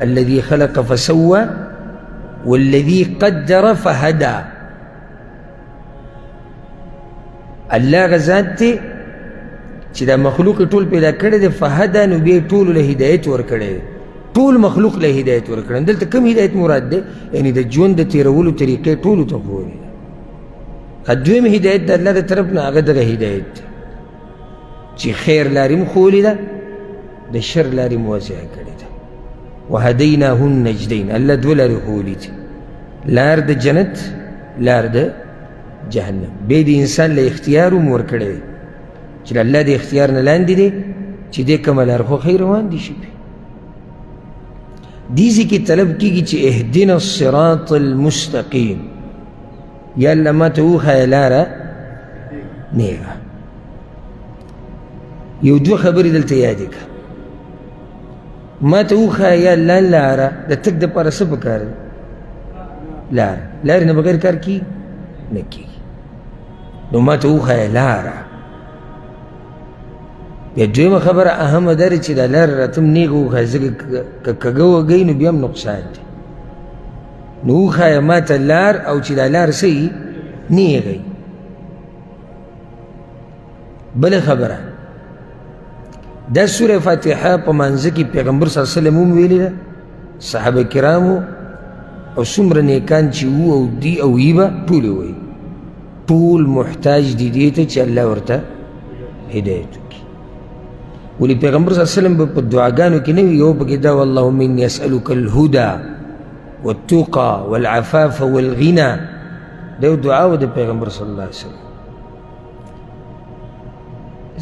الذي خلق فسوى والذي قدر فهدى. الله غزاد ته چې دا مخلوق ټول پیدا کړی دی، فهدى نو بیا ټولو له هدایت ورکړی دی، ټول مخلوق له هدایت ورکړی. دلته کوم هدایت مراد دی؟ یعنې د ژوند د تېرولو طریقې ټولو ته ښودلې ده. دویم هدایت د الله د طرف نه هغه دغه هدایت دی چې خیر لارې م ښولې ده، د شر لارې م واضحه کړې ده. وهدیناه النجدین، الله 2 لارې ښولې دي، لار د جنت، لار د جهنم. بیا د انسان له اختیار هم ورکړی دی چې د الله د اختیار نه لاندې دی چې دې کومه لار خوښوي روان دي شي. دې ځای کې طلب کېږي چې اهدنا الصراط المستقیم، یا الله ما ته وښایه لاره نیغه. یو 2 خبرې دلته یادې کړه. ما ته وښایه یا الله لاره د تګ دپاره څه پکار دی؟ لارې نه بغیر کار کېږي نه کېږي. نو ما ته وښایه لاره. بیا دویمه خبره اهمه ده چې دا لاره راته م نیغه وښایه، ځکه که کږه وږئ نو بیا هم نقصان دی. نو وښایه ما ته لار، او چې دا لار څه وي نیغه وي. بله خبره، دا سوره فاتحه په مانځه کې پیغمبر صلی الله علیه وسلم هم ویلې ده، صحابه کرامو او څومره نیکان چې وو او دي او وي به ټول وایي. ټول محتاج دي دې ته چې الله ورته هدایت وکړي. ولې پیغمبر صلی الله علیه وسلم به په دعاګانو کې نه وي، یو پکې دا اللهم اني اسألک الهدى والتقى والعفاف والغنى، دا یو دعا وه د پیغمبر صلی الله علیه وسلم.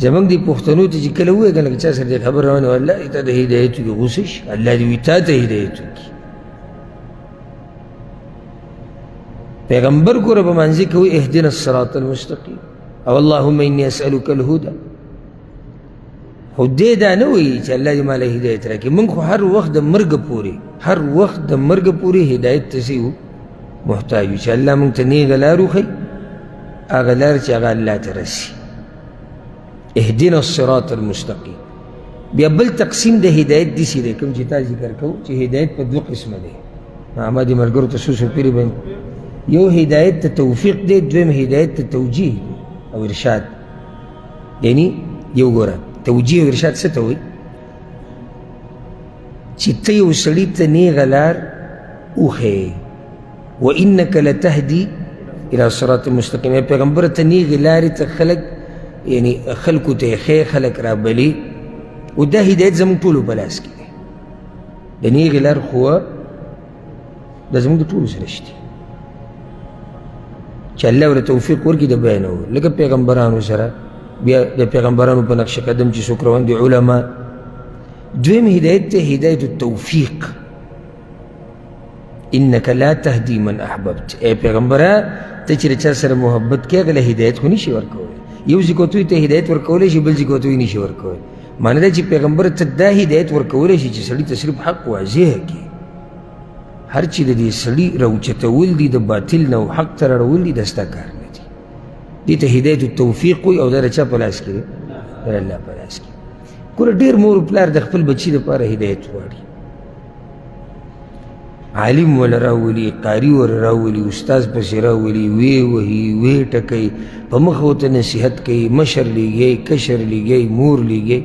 زمونږ دې پښتنو ته چې کله ووایي که نه چا سره دې خبر روانه وي، الله دې تا د هدایت وکړي، غوسه شي، الله دې وي تا ته هدایت وکړي. پیغمبر ګوره په مانځه کې وایي اهدنا الصراط المستقیم او اللهم اني اسألک الهدى. خو دې دا نه وایي چې الله دې ما له هدایت راکړي. موږ خو هر وخت د مرګه پورې هدایت ته څه یو محتاج یو چې الله موږ ته نیغه لار وښیي، هغه لار چې هغه الله ته رسي. اهدنا الصراط المستقیم. بیا بل تقسیم د هدایت داسې دی کوم چې تا ذکر کوو چې هدایت په 2 قسمه دی. ما دې ملګرو ته څو پیرې باندې، یو هدایت ته توفیق دی، دویم هدایت ته توجیه او ارشاد. یعنی یو ګوره توجیه او ارشاد څه ته وایي؟ چې ته یو سړي ته نیغه لار وښیې، وانک لتهدي الى صراط مستقیم. پیغمبر ته نیغې لارې ته خلک، یعنی خلکو ته یې ښې، خلک رابلي. او دا هدایت زموږ ټولو په لاس کې دی. د نیغې لار خو دا زموږ د ټولو سره شته چې الله ورته توفیق ورکړي د بیانولو، لکه پیغمبرانو سره. بیا د پیغمبرانو په نقش قدم چې څوک روان دي علما. دویم هدایت ته هدایت التوفیق، انک لا تهدي من احببت. ای پیغمبره ته چې چا سره محبت کې هغه له هدایت خو نشي ورکولی. یو ځای کوتوی ته هدایت ورکولی شي، بل ځای کوتوی نشي ورکولی. معنی دا چې پیغمبر ته دا هدایت ورکولی شي چې سړي ته صرف حق واضح کړي. هر چې د دې سړي راوچتول دي د باطل نه او حق ته راړول دي، دا ستا کار نه دي. دې ته هدایت التوفیق وایي، او دا د چا په لاس کې دی؟ د الله په لاس کې. ګوره ډېر مور پلار د خپل بچي دپاره هدایت غواړي، عالم ول راولي قاری ور راولي استاذ پسې راولي وی وهي وی ټکوي په مخ ورته نصیحت کوي مشر لیږي کشر لیږي مور لیږي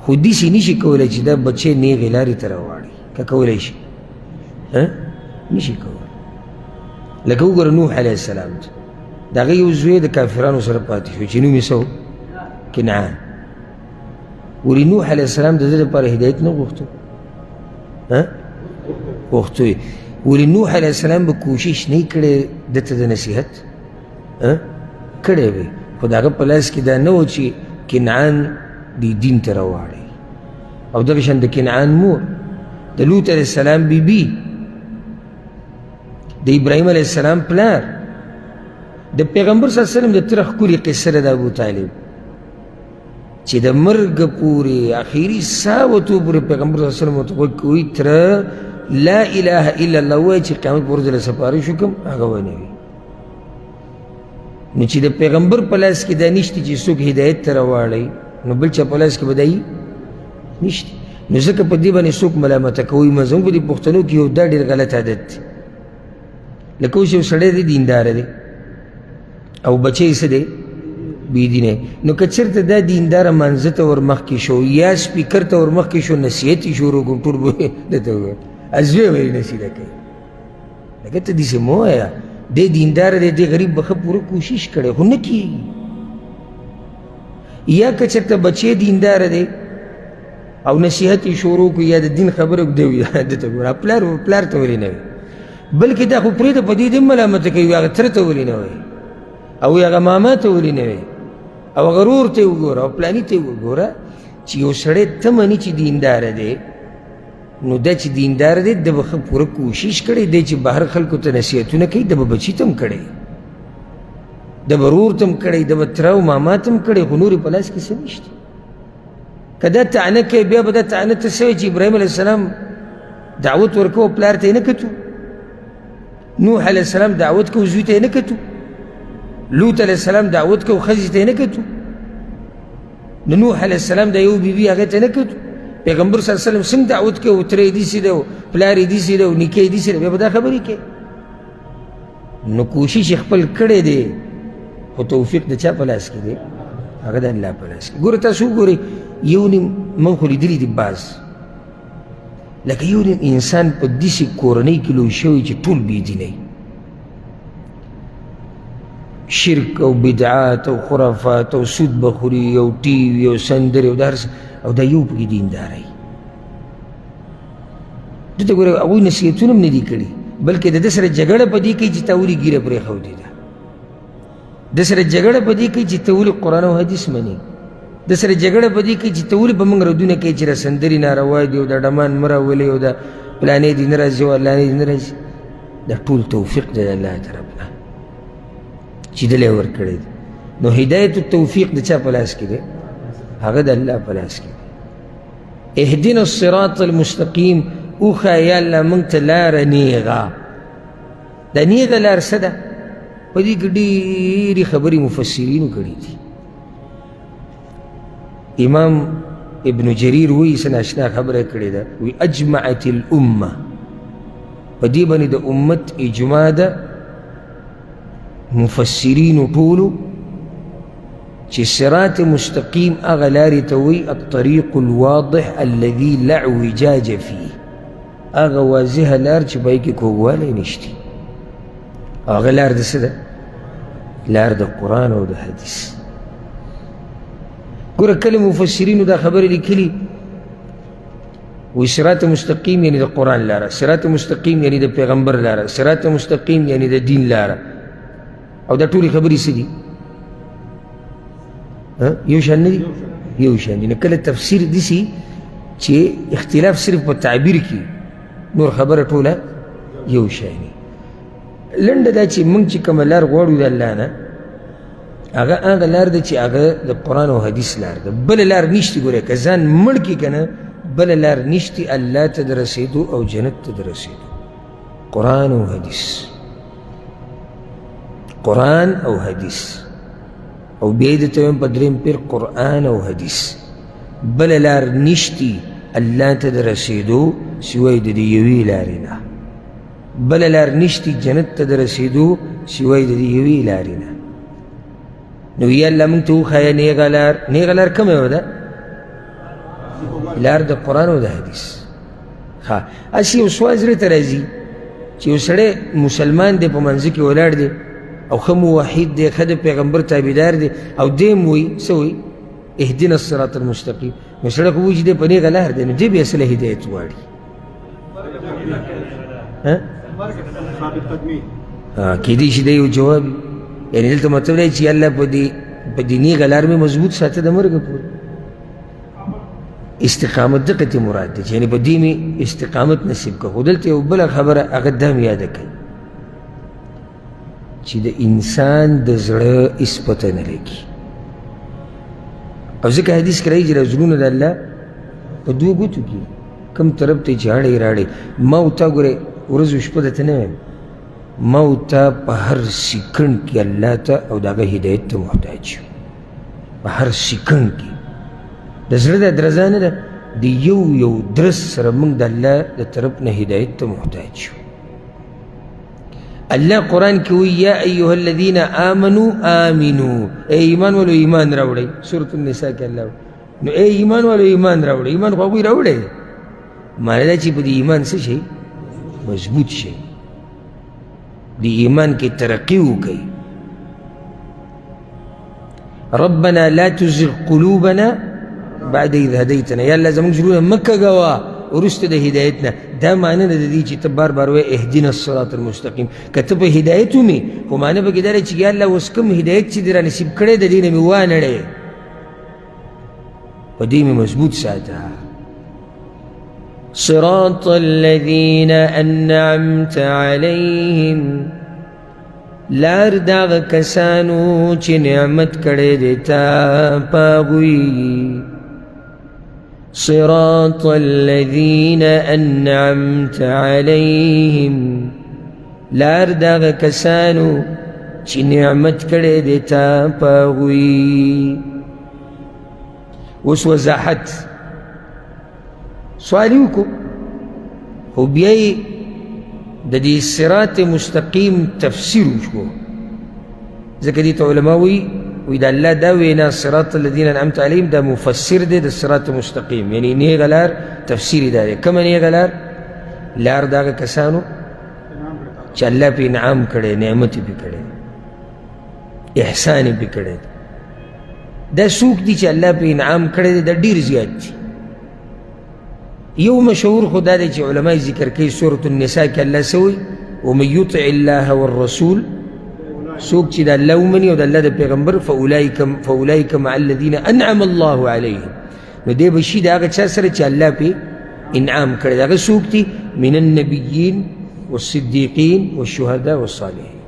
خو داسې نشي کولی چې دا بچی نیغې لارې ته راواړي که کولی شي نشي کولی لکه وګوره نوح علیه السلام د هغه یو زوی د کافرانو سره پاتې شو چې نوم یې څه کنعان ولې نوح علیه السلام د ده لپاره هدایت نه غوښتو غوښتو یې ولې نوح علیه السلام به کوشش نه یې کړی ده ته د نصیحت کړی به خو د هغه په لاس کې دا نه و چې کنعان دی دین ته راواړی او دغه شان د کنعان مور د لوط علیه السلام بیبي د ابراهیم علیه السلام پلار د پیغمبر صلی الله علیه وسلم د تره ښکلې قصه ده د ابو طالب چې د مرګ پورې اخري ساه وتو پورې پیغمبر صلی الله علیه وسلم ورته غوږ کوي تره لا اله الا الله وایي چې قیامت په ورځ له سپارښت وکړم هغه ونوي نو چې د پیغمبر په لاس کې دا نشته چې څوک هدایت ته راواړی نو بل چا په لاس کې به دا نشته نو ځکه په دې باندې څوک ملامته کوي زموږ په دې پښتنو کې یو دا ډېر غلط عادت دی لکه اوس یو سړی دی دینداره دی او بچی یې څه دی بېدینه نو که چېرته دا دینداره منځه ته ور مخکې شو یا سپیکر ته ور مخکې شو نصیحت یې شروع کړو ټول به درته ووایي زوی به یې نصیحت کوي لکه ته داسې مه وایه دی دینداره دی دی غریب به ښه پوره کوشش کړی خو نه کېږي یا که چېرته بچی دینداره دی او نصیحت یې شروع کړو یا د دین خبره دی دته ګوره پلار ته ولې نه وایي بلکې دا خو پرېږده په دې دې ملامته کوي هغه تره ته ولې نه وایي او هغه ماما ته ولې نه وایي او هغه رور ته یې وګوره او پلاني ته یې وګوره چې یو سړی ته مني چې دینداره دی نو دا چې دیندار دی د به ښه پوره کوشش کړی دی چې بهر خلکو ته نصیحتونه کوي د به بچي ته هم کړی د به رور ته هم کړی د به تره او ماما ته هم کړی خو نورې په لاس کې څه نشته که دا طعنه کوي بیا به دا طعنه ته څه وایي چې ابراهیم علیه السلام دعوت ورکوه پلار ته یې نه کتو نوح علیه السلام دعوت کو زوی ته یې نه کتو لوط علیه السلام دعوت کو ښځې ته یې نه کتو نو نوح علیه السلام د یو بیبي هغې ته نه کتو پیغمبر صلی الله علیه وسلم څنګه دعوت کوي او تره یې داسې دی او پلار یې داسې دی او نیکه یې داسې دی بیا به دا خبرې کوي نو کوشش یې خپل کړی دی خو توفیق د چا په لاس کې دی هغه د الله په لاس کې ګوره تاسو وګورئ یو نیم من خو لیدلي دي بعض لکه یو نیم انسان په داسې کورنۍ کې لوی شوی چې ټول بېدینی شرک او بدعات او خرافات او سود بخوري او ټي وي او سندرې او دا هر او دا یو پکې دینداری دلته ګوره هغوی نصیحتونه هم نه دي کړي بلکې د ده سره جګړه په دې کوي چې تا ولې ږیره پرېښودې ده د سره جګړه په دې کوي چې ته ولې قرآن او حدیث منې د سره جګړه په دې کوي چې ته ولې په موږ ردونه کوي چې را سندرې ناروا دي او دا ډمان مه راولئ او دا پلانې دې نه راځي او علانې دې نه راځي دا ټول توفیق دی د الله طرف نه چې دلی ورکړی دی نو هدایت التوفیق د چا په لاس کې دی هغه د الله په لاس کې دی اهدنا الصراط المستقیم وښایه یا الله موږ ته لاره نیغه دا نیغه لار څه ده په دې کې ډېرې خبرې مفسرینو کړي دي امام ابن جریر وایي څه ناشنا خبره کړې ده وایي اجمعت الامه په دې باندې د امت اجماع ده مفسرینو ټولو چې صراط مستقیم هغه لارې ته وایي الطریق الواضح الذي لا اعوجاج فيه هغه واضحه لار چې په هغې کې کوږوالی نشته هغه لار د څه ده لار د قرآن او د حدیث ګوره کله مفسرینو دا خبرې لیکلي وی صراط مستقیم یعنی د قرآن لاره صراط مستقیم یعنی د پیغمبر لاره صراط مستقیم یعنی د دین لاره او دا ټولې خبرې څه دي یو شان نه دي یو شان دي نو کله تفسیر داسې چې اختلاف صرف په تعبیر کې نور خبره ټوله یو شاني لنډه دا چې موږ چې کومه لار غواړو د الله نه هغه لار ده چې هغه د قرآن او حدیث لار ده بله لار نشته ګوره که ځان مړ کړي که نه بله لار نشته الله ته د رسېدو او جنت ته د رسېدو قرآن او حدیث قرآن او حدیث او بیا یې درته وایم په درېیم پیر قرآن او حدیث بله لار نشتي الله ته د رسېدو سوای د دې یوې لارې نه، بله لار نشتی جنت ته د رسېدو سوای د دې یوې لارې نه. نو یا الله موږ ته وښایه نیغه لار. نیغه لار کومه یوه ده؟ لار د قرآن او د حدیث. ښه هسې یو سوال زړه ته راځي چې یو سړی مسلمان دی، په منځ کې ولاړ دی او ښه موحد دی، ښه د پیغمبر تابعدار دی، او دی هم وایي څه وایي؟ اهدنا الصراط المستقیم. نو سړی خو وایي چې دی په نیغه لار دی، نو دی بیا اصله هدایت غواړي. کېدای شي دی یو جواب وي، یعنې دلته مطلب دی چې الله په دې نیغه لار مې مضبوط ساته د مرګه پورې. استقامت دغه ته مراد دی چې یعنې په دې مې استقامت نصیب کړه. خو دلته یو بله خبره هغه دا مې یاده کوي چې د انسان د زړه هېڅ پته نه لګي، او ځکه حدیث کې راځي چې زړونه د الله په دوو ګوتو کې کوم طرف ته چې اړې راړې. ما او تا ګورې ورځ و شپه درته نه وایم، ما او تا په هر سیکنډ کې الله ته او د هغه هدایت ته محتاج یو. په هر سیکنډ کې د زړه د درزا نه ده، د یو درس سره موږ د الله د طرف نه هدایت ته محتاج یو. الله قرآن کې وایي یا ایها الذین آمنوا آمنوا، ای ایمان والو ایمان راوړئ. سورة النساء کې الله نو ای ایمان والو ایمان راوړئ. ایمان خو هغوی راوړئ، معنی دا چې په دې ایمان څه شي؟ مضبوط شي، د ایمان کې ترقي وکړئ. ربنا لا تزغ قلوبنا بعد اذ هدیتنا، یا الله زموږ زړونه مه کږوه وروسته د هدایت نه. دا معنی نه د دې چې ته بار بار وایې اهدنا الصراط المستقیم، که ته په هدایت ومې، خو معنی پکې دا دی چې یا الله اوس کوم هدایت چې دې را نصیب کړی د دې نه مې وانړې، په دې مې مضبوط ساته. صراط الذین انعمت علیهم، لار داغه کسانو چې نعمت کړی دی تا په هغوی. صراط الذین انعمت علیهم، لار داغه کسانو چې نعمت کړی دی تا په هغوی. اوس وضاحت سوال یې وکړو، خو بیا یې د دې صراط مستقیم تفسیر وشو، ځکه دې ته علما وایي د الله دا وینا صراط الذین انعمت علیهم دا مفسر دی د صراط مستقیم، یعنی نیغه لار تفسیر یې دا دی. کومه نیغه لار؟ لار د هغه کسانو چې الله پې انعام کړی، نعمت یې پې کړی، احسان یې پې کړی. دا څوک دي چې الله پې انعام کړی دی؟ دا ډېر زیات دي. یو مشهور خو دا دی چې علماء ذکر کوي سورة النساء کې الله څه وایي؟ ومن یطع الله والرسول، څوک چې د الله ومني او د الله د پیغمبر فاولئک مع الذین انعم الله علیهم، نو دی به شي د هغه چا سره چې الله پې انعام کړی. هغه څوک دي؟ من النبیین والصدیقین والشهداء والصالحین،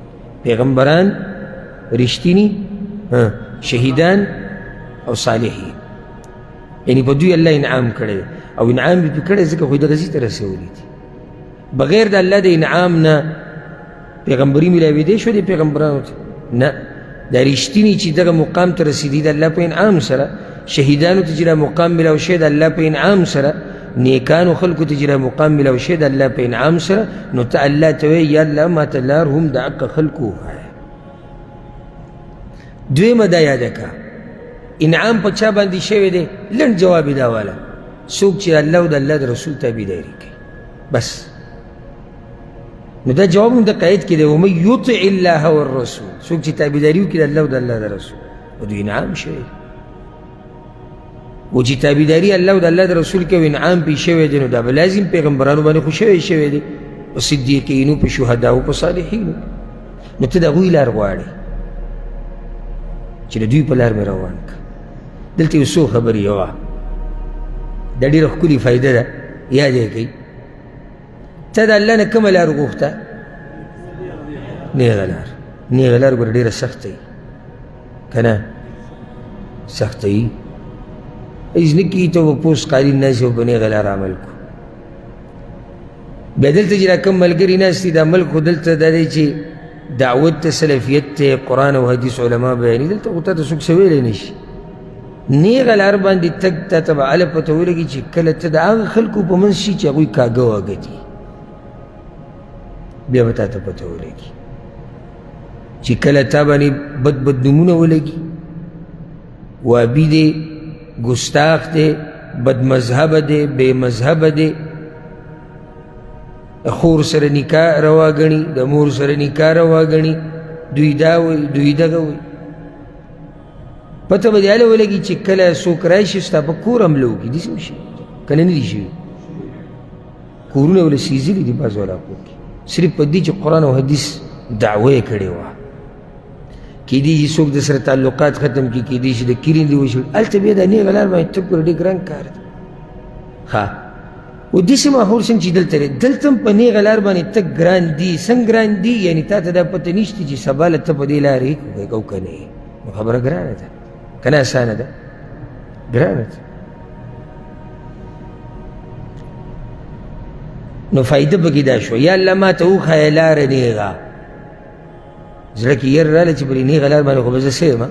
پیغمبران، رښتیني، شهیدان او صالحین، یعنی په دوی الله انعام کړی او انعام یې پې کړی ځکه خو یې دغه ځای ته رسولی دي. بغیر د الله د انعام نه پیغمبري میلاوېدی شو دی پیغمبرانو ته؟ نه. دا رښتیني چې دغه مقام ته رسېدي د الله په انعام سره، شهیدانو ته چې دا مقام میلاو شوی د الله په انعام سره، نیکانو خلکو ته چې دا مقام میلاو شوی د الله په انعام سره، نو ته الله ته وایې یا الله ماته لار هم د حقه خلکو وښایه. دویمه دا یاده کړه، انعام په چا باندې شوی دی؟ لنډ جواب یې دا واله، څوک چې الله او د الله د رسول تابعداري کوي، بس. نو دا جواب هم د قید کې دی، ومن یطع الله والرسول، څوک چې تابعداري وکړي د الله او د الله د رسول، په دوی انعام شوی دی. و چې تابعداري الله او د الله د رسول کوي انعام پې شوی دی، نو دا به لازم پیغمبرانو باندې خو شوی دی، په صدیقینو، په شهداو، په صالحینو. نو ته د هغوی لار غواړې چې د دوی په لار مې روان کړه. دلته یو څو خبرې یوه دا ډېره ښکلې فایده ده، یاد یې کوي. ته د الله نه کومه لار وغوښته؟ نیغه لار. نیغه لار ګوره ډېره سخته وي که نه؟ سخته وي، هېڅ نه کېږي ته به پوس قالین ناست یو په نیغه لار عمل کړو. بیا دلته چې را کوم ملګري ناست دي، دا ملک خو دلته دا دی چې دعوت ته، سلفیت ته، قرآن او حدیث علما بیاني، دلته خو تا ته څوک څه ویلی نه شي. نیغه لار باندې تګ تا ته به هله پته ولګي چې کله ته د هغه خلکو په منځ شي چې هغوی کاږه واږه دي، بیا به تا ته پته ولګي چې کله تا باندې بد بد نومونه ولګي، وابي دی، ګستاخ دی، بد مذهبه دی، بې مذهبه دی، خور سره نکاح روا ګڼي، د مور سره نکاح روا ګڼي، دوی دا وایي دوی دغه وایي. پته به دې هله ولګي چې کله څوک راشي ستا په کور حمله وکړي، داسې وشي که نه دي شوي. کورونه ولې سیزلي دي بعضو علاقو کې صرف په دې چې قرآن او حدیث دعوه یې کړې وه. کیدی شي څوک د سره تعلقات ختم کړي، کیدی شي د کیرندې وشي، هلته بیا د نیغه لار باندې تګ پر ډېر ګران کار دی. ښه و داسې ماحول څنګه چې دلته دی، دلته هم په نیغه لار باندې تګ ګران دي. څنګه ګران دي؟ یعنې تا ته دا پته نشته چې سبا له ته په دې لارې کوې او که نه یې. نو خبره ګرانه ده که نه اسانه ده؟ ګرانه ده. نو فایده پکې دا شوه یا الله ما ته وښایه لاره نیغه، زړه کې ير راله چې پر نیغه لار باندې خو به زه څه یم،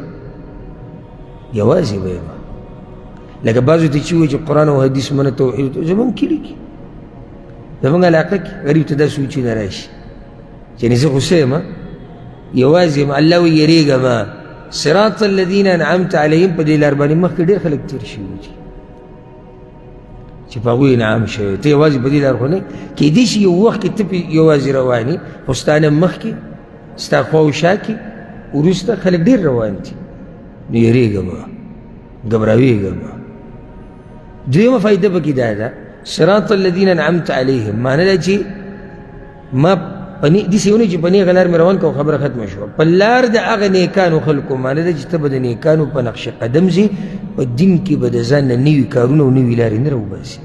یوازې به یم. لکه بعضو ته چې وایي چې قرآن او حدیث منه توحید، زمونږ کلي کې زمونږ علاقه کې غریب ته دا سوچونه راشي چې یعنې زه خو څه یم، یوازې یم. الله وایي یېرېږه صراط الذین انعمت علیهم، په دې لار باندې مخکې ډېر خلک تېر شوي دي چې په هغوی انعام شوی. ته یوازې په دې لار خو نه کیدای شي یو وخت کې ته پې یوازې روان یې، خو ستا نه مخکې ستا خوا و شا کې وروسته خلک ډېر روان دي. نو یېرېږه مه، ګبراوېږه مه. دویمه فایده پکې دا ده صراط الذین انعمت علیهم، معنی دا چې ما داسې ونه چې په نیغه لار مې روان کړه او خبره ختمه شوه. په لار د هغه نیکانو خلکو، معنی دا چې ته به د نیکانو په نقش قدم ځې، په دین کې به د ځان نه نوي کارونه او نوي لارې نه راوباسي.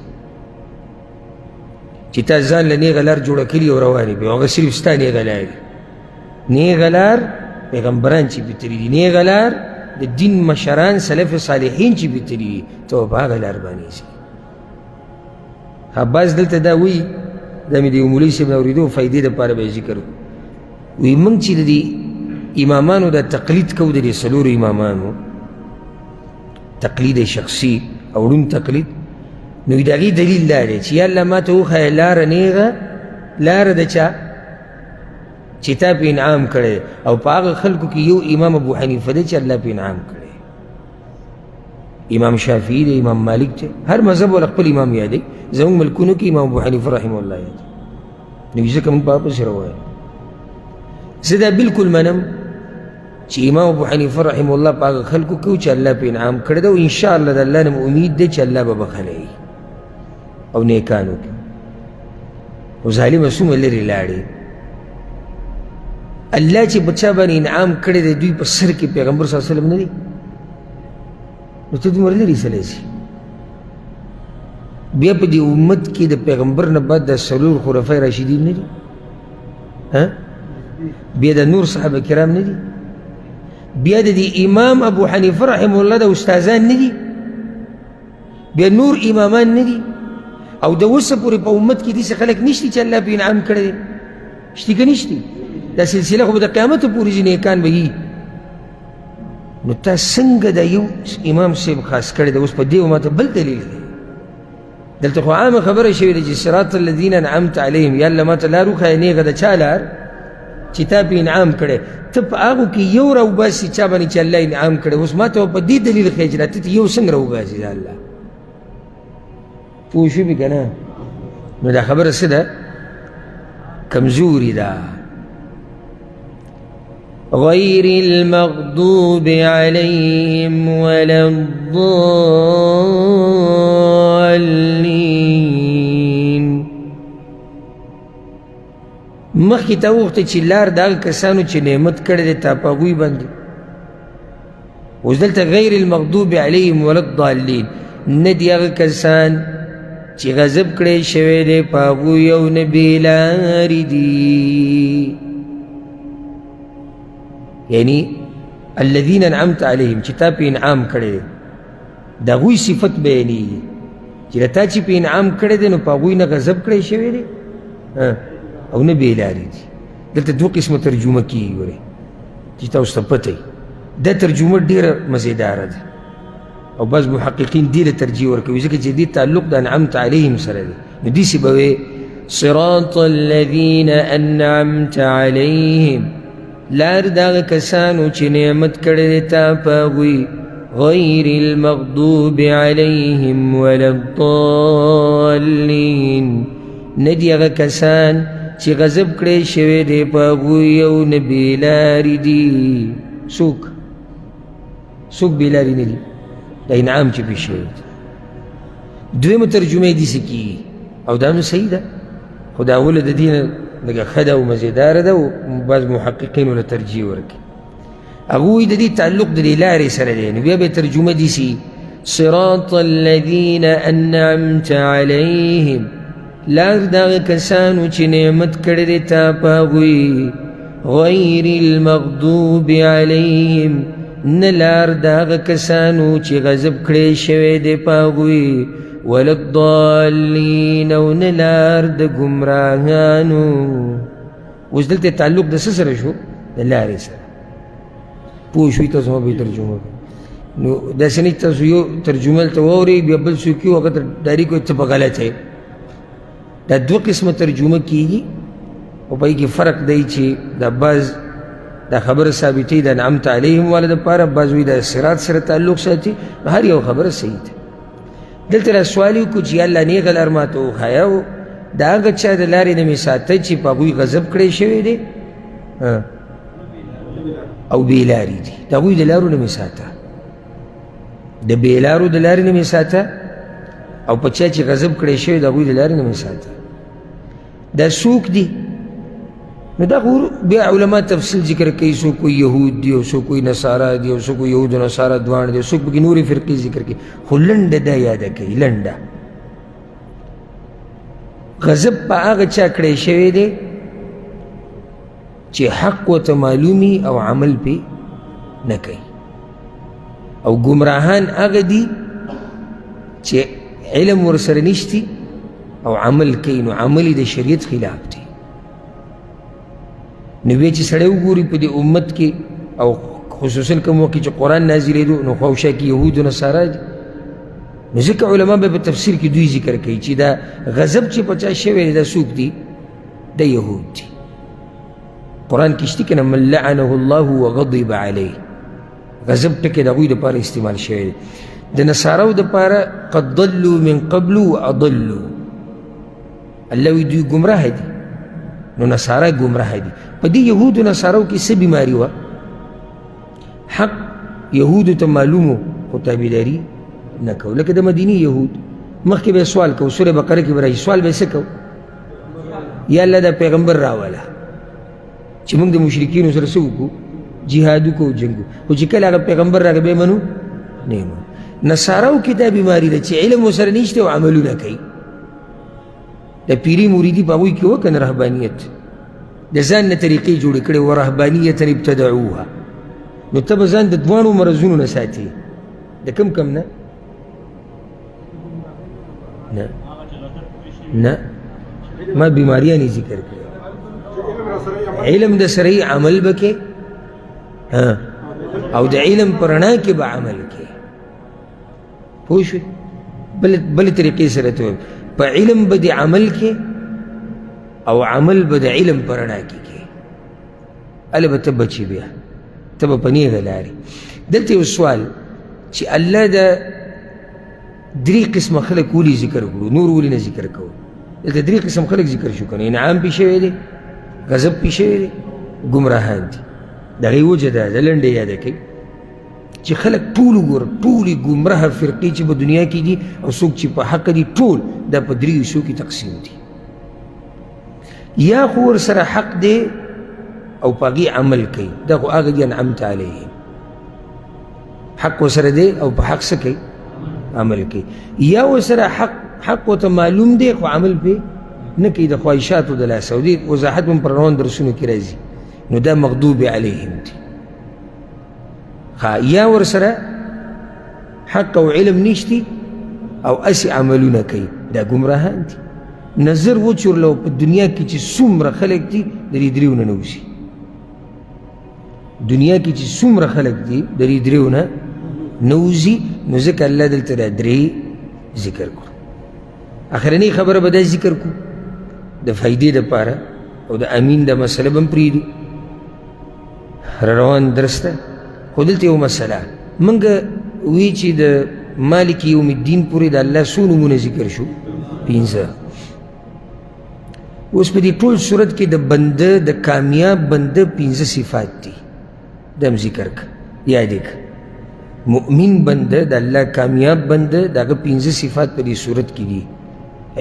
چې تا ځان له نیغه لار جوړه کړي او روانې بې، هغه صرف ستا نیغه لار دي. نیغه لار پیغمبران چې پې تللي دي، نیغه لار د دین مشران سلف صالحین چې پې تللي دي، ته به په هغه لار باندې ځې. بعض دلته دا وایي، دا مې د یو مولوي صاحب نه اورېدو، فایدې دپاره به یې ذکر کړو. وایي موږ چې د دې امامانو دا تقلید کوو، د دې څلورو امامانو تقلید شخصي او ړوند تقلید، نو د هغې دلیل دا دی چې یا الله ما ته وښایه لاره نیغه، لاره د چا چې تا پې انعام کړی، او په هغه خلکو کې یو امام ابو حنیفه دی چې الله پې انعام کړی، امام شافعي دی، امام مالک دی، هر مذهب والا خپل امام یادوي. زموږ ملکونو کې امام ابو حنیفه رحمه الله یادوي. نو ځکه موږ په هغه پسې روان. زه دا بلکل منم چې امام ابو حنیفه رحمه الله په هغه خلکو کې و چې الله پې انعام کړی ده، او انشاءالله د الله نه امید دی چې الله به بخلی او نیکانو کې. او ظالمه څومره لرې لاړې. الله چې په چا باندې انعام کړی دی، دوی په سر کې پیغمبر صلی الله علیه وسلم نه دی، نو ته دومره لرې سلی شي. بیا په دې امت کې د پیغمبر نه بعد د څلور خلفای راشدین نه دي؟ بیا د نور صحابه کرام نه دي؟ بیا د دې امام ابو حنیفه رحمه الله د استادان نه دي؟ بیا نور امامان نه دي؟ او د اوسه پورې په امت کې داسې خلک نشته چې الله پې انعام کړی دی؟ شته که نشته؟ دا سلسله خو به د قیامته پورې ځي نیکان به وي. نو تا څنګه دا یو امام صاحب خاص کړی دی؟ اوس په دې ما ته بل دلیل دی. دلته خو عامه خبره شوې ده چې صراط الذین انعمت علیهم، یا الله ما ته لار وښایه نیغه د چا لار چې تا پې انعام کړی. ته په هغو کې یو راوباسي چا باندې چې الله انعام کړی. اوس ما ته په دې دلیل ښایي چې ته یو څنګه راوباسي د الله. پوه شوې که نه؟ نو دا خبره څه ده؟ کمزوري ده. غير المغضوب عليهم ولا الضالين. مخکې ته وغوښته چې لار د هغه کسانو چې نعمت کړی دی تا په هغوی باندې. اوس دلته غیر المغضوب علیهم ولا الضالین، نه دي هغه کسان چې غضب کړی شوی دی په هغوی او نه بېلارې دي. یعنی الذین انعمت علیهم چې تا پې انعام کړی دی، د هغوی صفت بیانېږي چې د تا چې پې انعام کړی دی نو په هغوی نه غضب کړی شوی دی او نه بېلارې دي. دلته دوه قسمه ترجمه کېږي. ګورئ چې تاسو ته پته وي، دا ترجمه ډېره مزیداره ده او بعض محققین دې له ترجیح ورکوي ځکه چې دې تعلق د انعمت علیهم سره دی. نو داسې به وې صراط الذین انعمت علیهم، لار د هغه کسانو چې نعمت کړی دی تا په هغوی، غیر المغضوب علیهم ولا الضالین، نه دي هغه کسان چې غضب کړی شوی دی په هغوی او نه بېلارې دي. څوک بېلارې نه دي؟ دا انعام چې پېښ شوی دی. دویمه ترجمه یې داسې کېږي او دا نو صحیح ده، خو دا اوله د دې نه لږه ښه ده او مزېداره ده او بعض محققین ورله ترجیح ورکوي. هغوی د دې تعلق د دې لارې سره دی، نو بیا به ترجمه داسې صراط الذین انعمت علیهم، لار د هغه کسانو چې نعمت کړی دی تا په هغوی، غیر المغضوب علیهم، نه لار د هغه کسانو چې غضب کړی شوی دی په هغوی، ولا الضالین، او نه لار د ګمراهانو. اوس دلته تعلق د څه سره شو؟ د لارې سره. پوه شوي تاسو ما به ترجمه کوي. نو داسې نه تاسو یو ترجمه دلته واورئ بیا بل څوک وي هغه ته ډایرېکټ وایي ته په غلط یې. دا دوه قسمه ترجمه کېږي او په هغې کې فرق دی چې دا بعض دا خبره ثابتوي د انعمت علیهم والا دپاره، بعض وایي د صراط سره تعلق ساتي. نو هر یو خبره صحیح ده. دلته را سوال یې وکړو چې یا الله نیغه لار ماته وښایه او د هغه چا د لارې نه مې ساته چې په هغوی غضب کړی شوی دی او بېلارې دي، د هغوی د لارو نه مې ساته، د بېلارو د لارې نه مې ساته او په چا چې غضب کړی شوی د هغوی د لارې نه مې ساته. دا څوک دي؟ نو دا بیا علما تفصیل ذکر کوي، څوک کوئی یهود دي او څوک کوئی نصارا دي او څوک کوئی یهود و نصارا دواړه دي، څوک پکې نورې فرقې ذکر کوي، خو لنډه دا یاده کوي لنډه. غضب په هغه چا کړی شوی دی چې حق ورته معلومي او عمل پې نه کوي، او ګمراهان هغه دي چې علم ورسره نشتی او عمل کوي، نو عمل یې د شریعت خلاف دی. نو بیا چې سړی وګوري په دې امت کې او خصوصا کوم وخت چې قرآن نازلېدو نو خواوشا کې یهود و نصارا دي. نو ځکه علما به په تفسیر کې دوی ذکر کوي چې دا غضب چې په چا شوی دی دا څوک دي؟ د یهود دي. قرآن کې شته که نه من لعنه الله وغضب علیه، غضب ټکی د هغوی دپاره استعمال شوی دی. د نصاراو دپاره قد ضلوا من قبل واضلوا، الله وی دوی ګمراه دي، نو نصارا ګمراه دي. په دې یهودو نصاراو کې څه بیماري وه؟ حق یهودو ته معلومو خو تابعداري نه کوو. لکه د مدینې یهود مخکې به یې سوال کوو، سورې بقره کې به راشي، سوال به یې څه کوو؟ یا الله دا پیغمبر راوله چې موږ د مشرکینو سره څه وکړو؟ جهاد وکړو، جنګ وکړو. خو چې کله هغه پیغمبر راغی به یې منو؟ نه یې منو. نصاراو کې دا بیماري ده چې علم ورسره نشته او عملونه کوي. د پیري مریدي په هغوی کې وه که نه رهبانیت، د ځان نه طریقې جوړې کړې، ورهبانیة ابتدعوها. نو ته به ځان د دواړو مرضونو نه ساتي. د کم نه؟ نه نه، ما بیماریانې ذکر کړې. علم د سره عمل به کې او د علم په رڼا کې به عمل کې. پوه شوې؟ بلې طریقې سره ته وایم په علم به د عمل کې او عمل به د علم په رڼا کې کې. هله به ته بچي، بیا ته به په نیغه لارې. دلته یو سوال چې الله د درې قسمه خلک ولې ذکر کړو، نور ولې نه ذکر کوو؟ دلته درې قسم خلک ذکر شو که نه؟ انعام پې شوی دی، غضب پې شوی دی، ګمراهان دي. د هغې وجه دا ده لنډه یاده کوي چې خلک ټول وګوره، ټولې ګمراه فرقې چې په دنیا کې دي او څوک چې په حق دي، ټول دا په درې حصو کې تقسیم دي. یا خو ورسره حق دی او په هغې عمل کوي، دا خو هغه دي انعمت علیهم، حق ورسره دی او په حق څه کوي؟ عمل کوي. یا ورسره حق ورته معلوم دی خو عمل پې نه کوي، د خواهشاتو د لاسه. او دې وضاحت هم پر روان درسونو کې راځي. نو دا مغضوب علیهم دي. یا ورسره حق او علم نشتی او اسی عملونه کوي، دا ګمراهان دي. نظر وچورلو په دنیا کې چې څومره خلک دي د دې دریو نه نوځي. دنیا کې چې څومره خلک دي د دې دریو نه نوزي نو ځکه الله دلته دا درې ذکر کړو. اخرنۍ خبره به دا ذکر کړو د فایدې دپاره او د امین دا مسله به هم پرېږدو روان درس ته. خو دلته یو مسله موږ وی چې د مالک یوم الدین پورې د الله څو نومونه ذکر شو؟ 15. اوس په دې ټول صورت کې د بنده د کامیاب بنده 15 صفات دي. دا هم ذکر که یاد یې که مؤمن بنده د الله کامیاب بنده د هغه 15 صفات په دې صورت کې دي.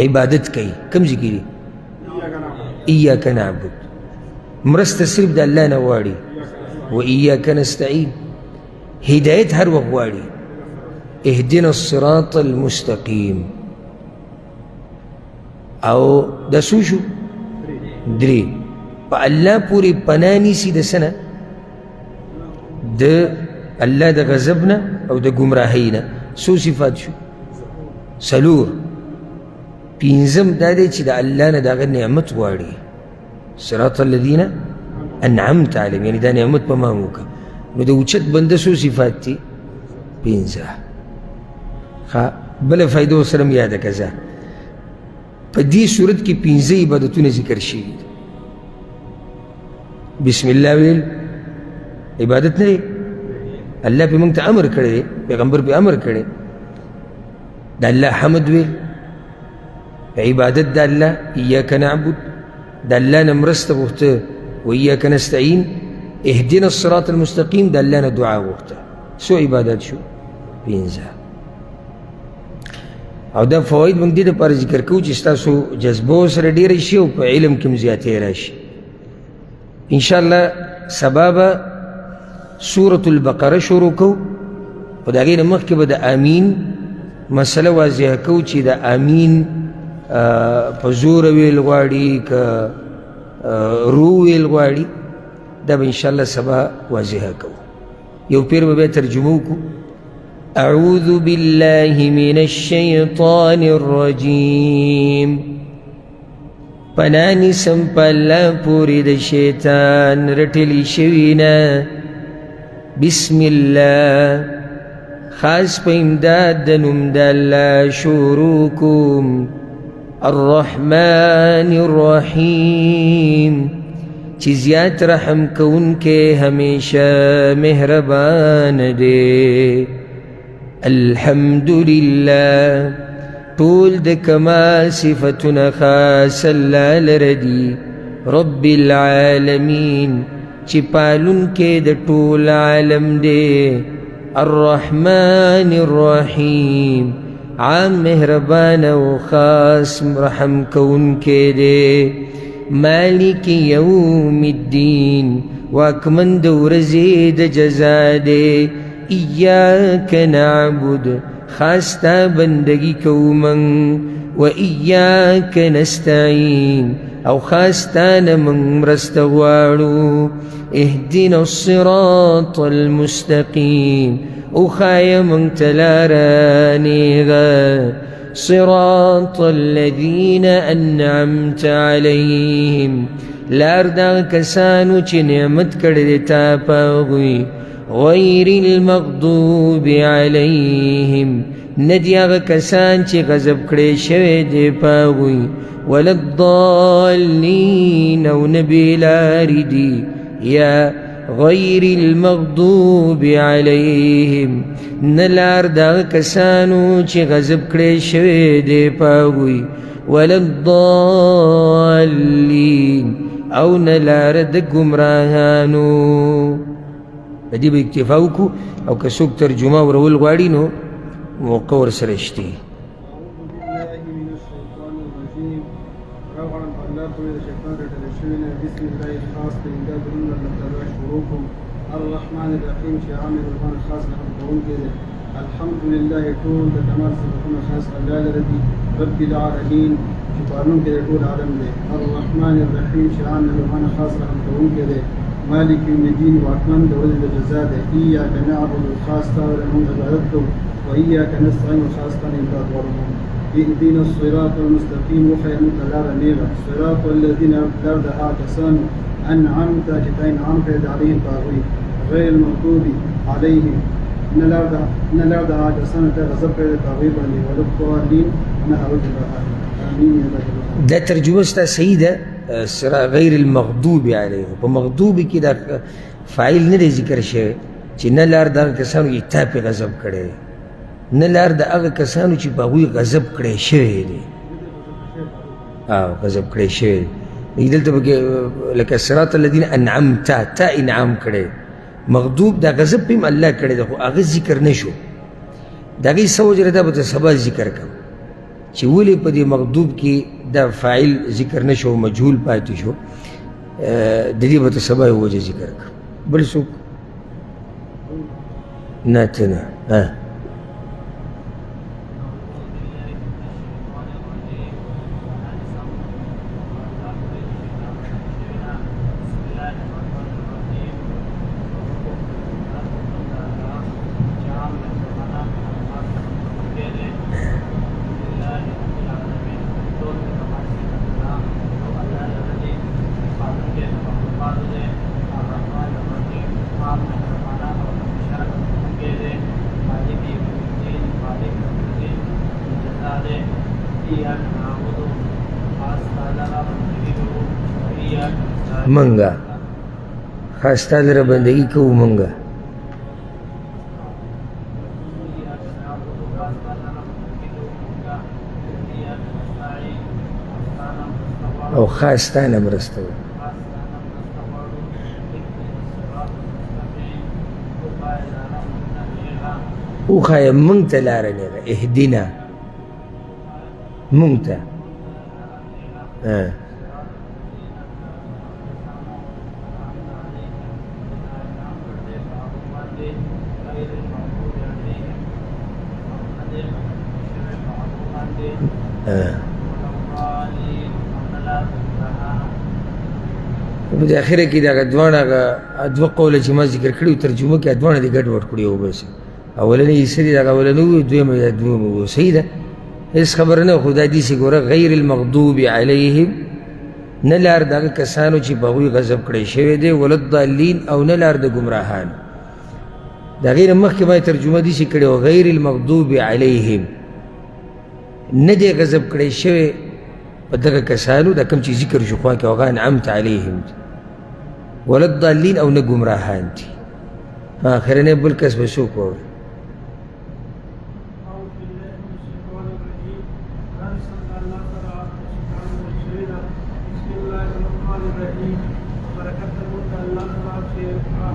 عبادت کوي کوم ځای کې دي؟ ایاک نعبد، مرسته صرف د الله نه غواړي. و ایاک نستعین، هدایت هر وخت غواړي. اهدنا الصراط المستقیم. او دا څو شو؟ 3. په الله پورې پناه نیسي د څه نه؟ د الله د غضب نه او د ګمراهۍ نه. څو صفات شو؟ 4. 5م دا دی چې د الله نه د هغه نعمت غواړي. صراط الذین انعمت علیهم، یعنی دا نعمت په ما وکړه. نو د اوچت بنده څو صفات دي؟ 15. بله فایده ورسره م یاده که ځه په دې صورت کې 15 عبادتونه ذکر شوي دي. بسم الله ویل عبادت نه دی؟ الله پې موږ ته امر کړی دی، پیغمبر پې امر کړی. د الله حمد ویل عبادت د الله. ایاک نعبد د الله نه مرسته غوښته. و ایاک نستعین اهدنا الصراط المستقیم د الله نه دعا غوښته. څو عبادت شو؟ 15. او دا فواید موږ دې دپاره ذکر کوو چې ستاسو جذبه ورسره ډېره شي او په علم کې هم زیاتې راشي. انشاءالله سبا به سورة البقره شروع کوو. خو د هغې نه مخکې به د امین مسله واضحه کوو چې د امین په زوره ویل غواړي که رو ویل غواړي. دا به انشاءالله سبا واضحه کوو. یو پیر به بیا ترجمه وکړو. اعوذ بالله من الشیطان الرجیم، پناه نیسم په الله پورې د شیطان رټلی شوي نه. بسم الله، خاص په امداد د نوم د الله شروع کوم. الرحمن الرحیم، چې زیات رحم کوونکی همیشه مهربان دی. الحمدلله، ټول د کمال صفتونه خاص الله لره دي. رب العالمین، چې پالونکی د ټول عالم دی. الرحمن الرحیم، عام مهربان او خاص رحم کوونکی دی. مالک یوم الدین، واکمن د ورځې د جزا دی. ایاک نعبد، خاص تا بندگی کومن. و ایاک نستعین، او خاص تا نه موږ مرسته غواړو. اهدنا الصراط المستقیم، او ښایه موږ ته لاره نیغه. صراط الذین انعمت علیهم، لار دغه کسانو چې نعمت کړی دی تا په هغوی. غیر المغضوب علیهم، ندی هغه کسان چې غضب کړی شوی دی په هغوی. ولا الضالین، او نه بېلارې دي. یا غیر المغضوب علیهم، نه لار دغه کسانو چې غضب کړی شوی دی په هغوی. ولا الضالین، او نه لاره د ګمراهانو. د دې به اکتفا وکړو، او که څوک ترجمه ورول غواړي نو موقع ورسره شته. الرحمن الرحیم، چې عامل الرحمن خاص رحم کوونکی دی. الحمدلله، ټول د کمال صفتونه خاص الله لره دي. رب العالمین، چې پالونکی د ټول عالم دی. الرحمن الرحیم، چې عامل الرحمن خاص رحم کوونکی دی. مالک یوم الدین، واکمن د ورځې د جزا دی. ایاک نعبد، خاص تا موږ عبادت کوو. و ایاک نستعین، خاص تا نه امداد غواړو. اهدنا الصراط المستقیم، وښیه موږ ته لاره نیغه. صراط الذین، لار د هغه کسانو انعمت، چې تا انعام کړی د علیهم په هغوی. غیر المغضوب علیهم، نه لار د هغه کسانو ته غضب کړی په هغوی باندې ولا الضالین نه هغوی ګمراهان آمین یا رب العالمین. دا ترجمه ستا صحیح ده غیر المغضوب علیهم. په مغضوب کې دا فاعل نه دی ذکر شوی چې نه لار د هغه کسانو چې تا پې غضب کړی دی، نه لار د هغه کسانو چې په هغوی غضب کړی شوی دی. غضب کړی شوی دی. دلته پکې لکه صراط الذین انعمت، تا انعام کړی. مغضوب دا غضب پې هم الله کړی دی خو هغه ذکر نه شو. د هغې څه وجه ده دا به ته سبا ذکر کړم چې ولې په دې مغضوب کې دا فاعل ذکر نه شو، مجهول پاتې شو. د دې به ته سبا یو وجه ذکر کړم. بل څوک؟ نه ته نه. منګه خاص تا لره بندگی کوو منګه. او خاص تا نه مرسته وکړو. وښایه موږ ته لاره نیغه، اهدنا موږ ته. په دې اخره کې دغه دواړه دوه قوله چې ما ذکر کړي ترجمه کې دواړه دې ګډ وډ کړي وو. بس اولنی یې سړي دغه اولنی وو، دویمه یې دویمه وو. صحیح ده، هېڅ خبره نه. خو دا حدیث یې ګوره غیر المغضوب علیهم، نه لار د هغه کسانو چې په هغوی غضب کړی شوی دی، ولا الضالین او نه لار د ګمراهانو. د هغې نه مخکې ما یې ترجمه داسې کړې وه غیر المغضوب علیهم، نه دی غضب کړی شوی په دغه کسانو دا کوم چې ذکر شو خوا کې هغه انعمت علیهم دي، ولا الضالین او نه ګمراهان دي. آخرنی بل کس به څوک واوري؟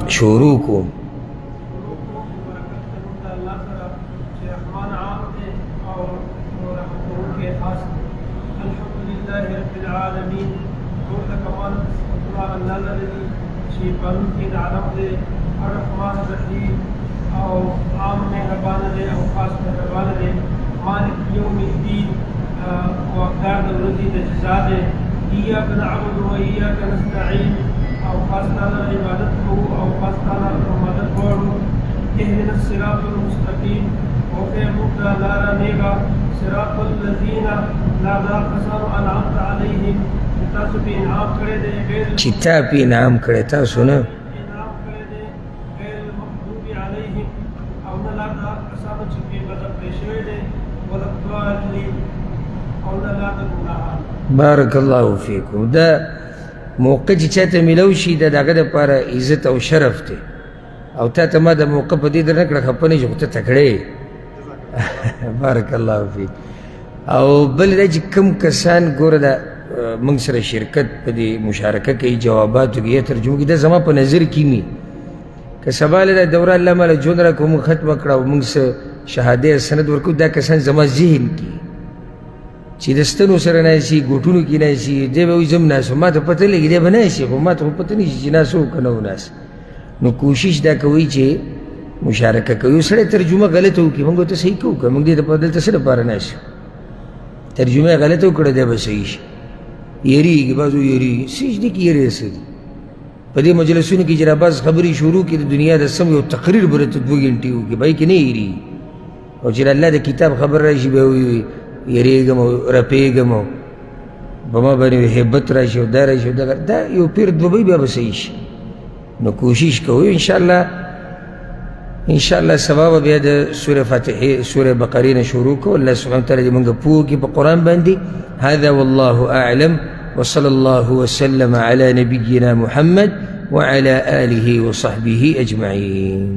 شروع کوم قانون کې د عالم دی الرحمن الرحیم او عام مهربانه دی او خاص مهربانه دی. مالک یوم الدین واقدار د ورځې د جزا دی. ایاک نعبد و ایاک نستعین او خاص تعالی عبادت کوو او خاص تعالی مدد غواړو. اهدنا الصراط المستقیم او خیر موږ ته لاره نیغه. صراط الذین لا دا کسانو انعمت علیهم تاسو په انعام کړی دی، چې تا په انعام کړی تاسو نه انعام کړی دی. غیر المغضوب علیهم او نه لار د هغه کسانو چې پرې غضب کړی شوی دی، ولا الضالین او نه لار د ګمراهانو. بارک الله فیکم. دا موقع چې چاته میلو شي د هغه دپاره عزت او شرف دی، او تا ته ما د موقع په دې در نه کړه خفه نه شي خو ته تکړه یې. بارک الله فیک. او بل دا چې کوم کسان ګوره دا موږ سره شرکت په دې مشارکه کوي جواباتو کې یا ترجمه کې، دا زما په نظر کې مي که سبا له دا دوره الله ماله ژوند راکړو موږ ختمه کړه او موږ څه شهادې سند ورکړو، دا کسان زما ذهن کې چې د ستنو سره ناستي ګوټونو کې ناستي دی به وایي زه هم ناست وم، ما ته پته لګي دی به ناست خو ما ته خو پته نه شي چې ناست و که نه و ناست. نو کوشش دا کوئ چې مشارکه کوي. یو سړی ترجمه غلطه وکړي موږ ورته صحیح کوو که موږ دې دپاره دلته څه دپاره ناست یو. ترجمه یې غلطه وکړه دی به صحیح شي. یریږي بعضو یریږي سجدې کې یری څه دي. په دې مجلسونو کې چې را بعض خبرې شروع کړي د دنیا د سم یو تقریر به درته 2 غنټې وکړي بای کې نه یریږي، او چې الله د کتاب خبر راشي به وایي یریږم او رپېږم او په ما باندې هیبت راشي او دا راشي او دا یو پیر دوبۍ بیا به صحیح شي. نو کوشش کوو انشاءالله ان شاء الله سبب بیا د سوره فاتحه سوره بقره نه شروع کو. الله سبحانه وتعالى دې موږ پوهږي په قرآن باندې. هذا والله اعلم وصلى الله وسلم على نبينا محمد وعلى آله وصحبه أجمعين.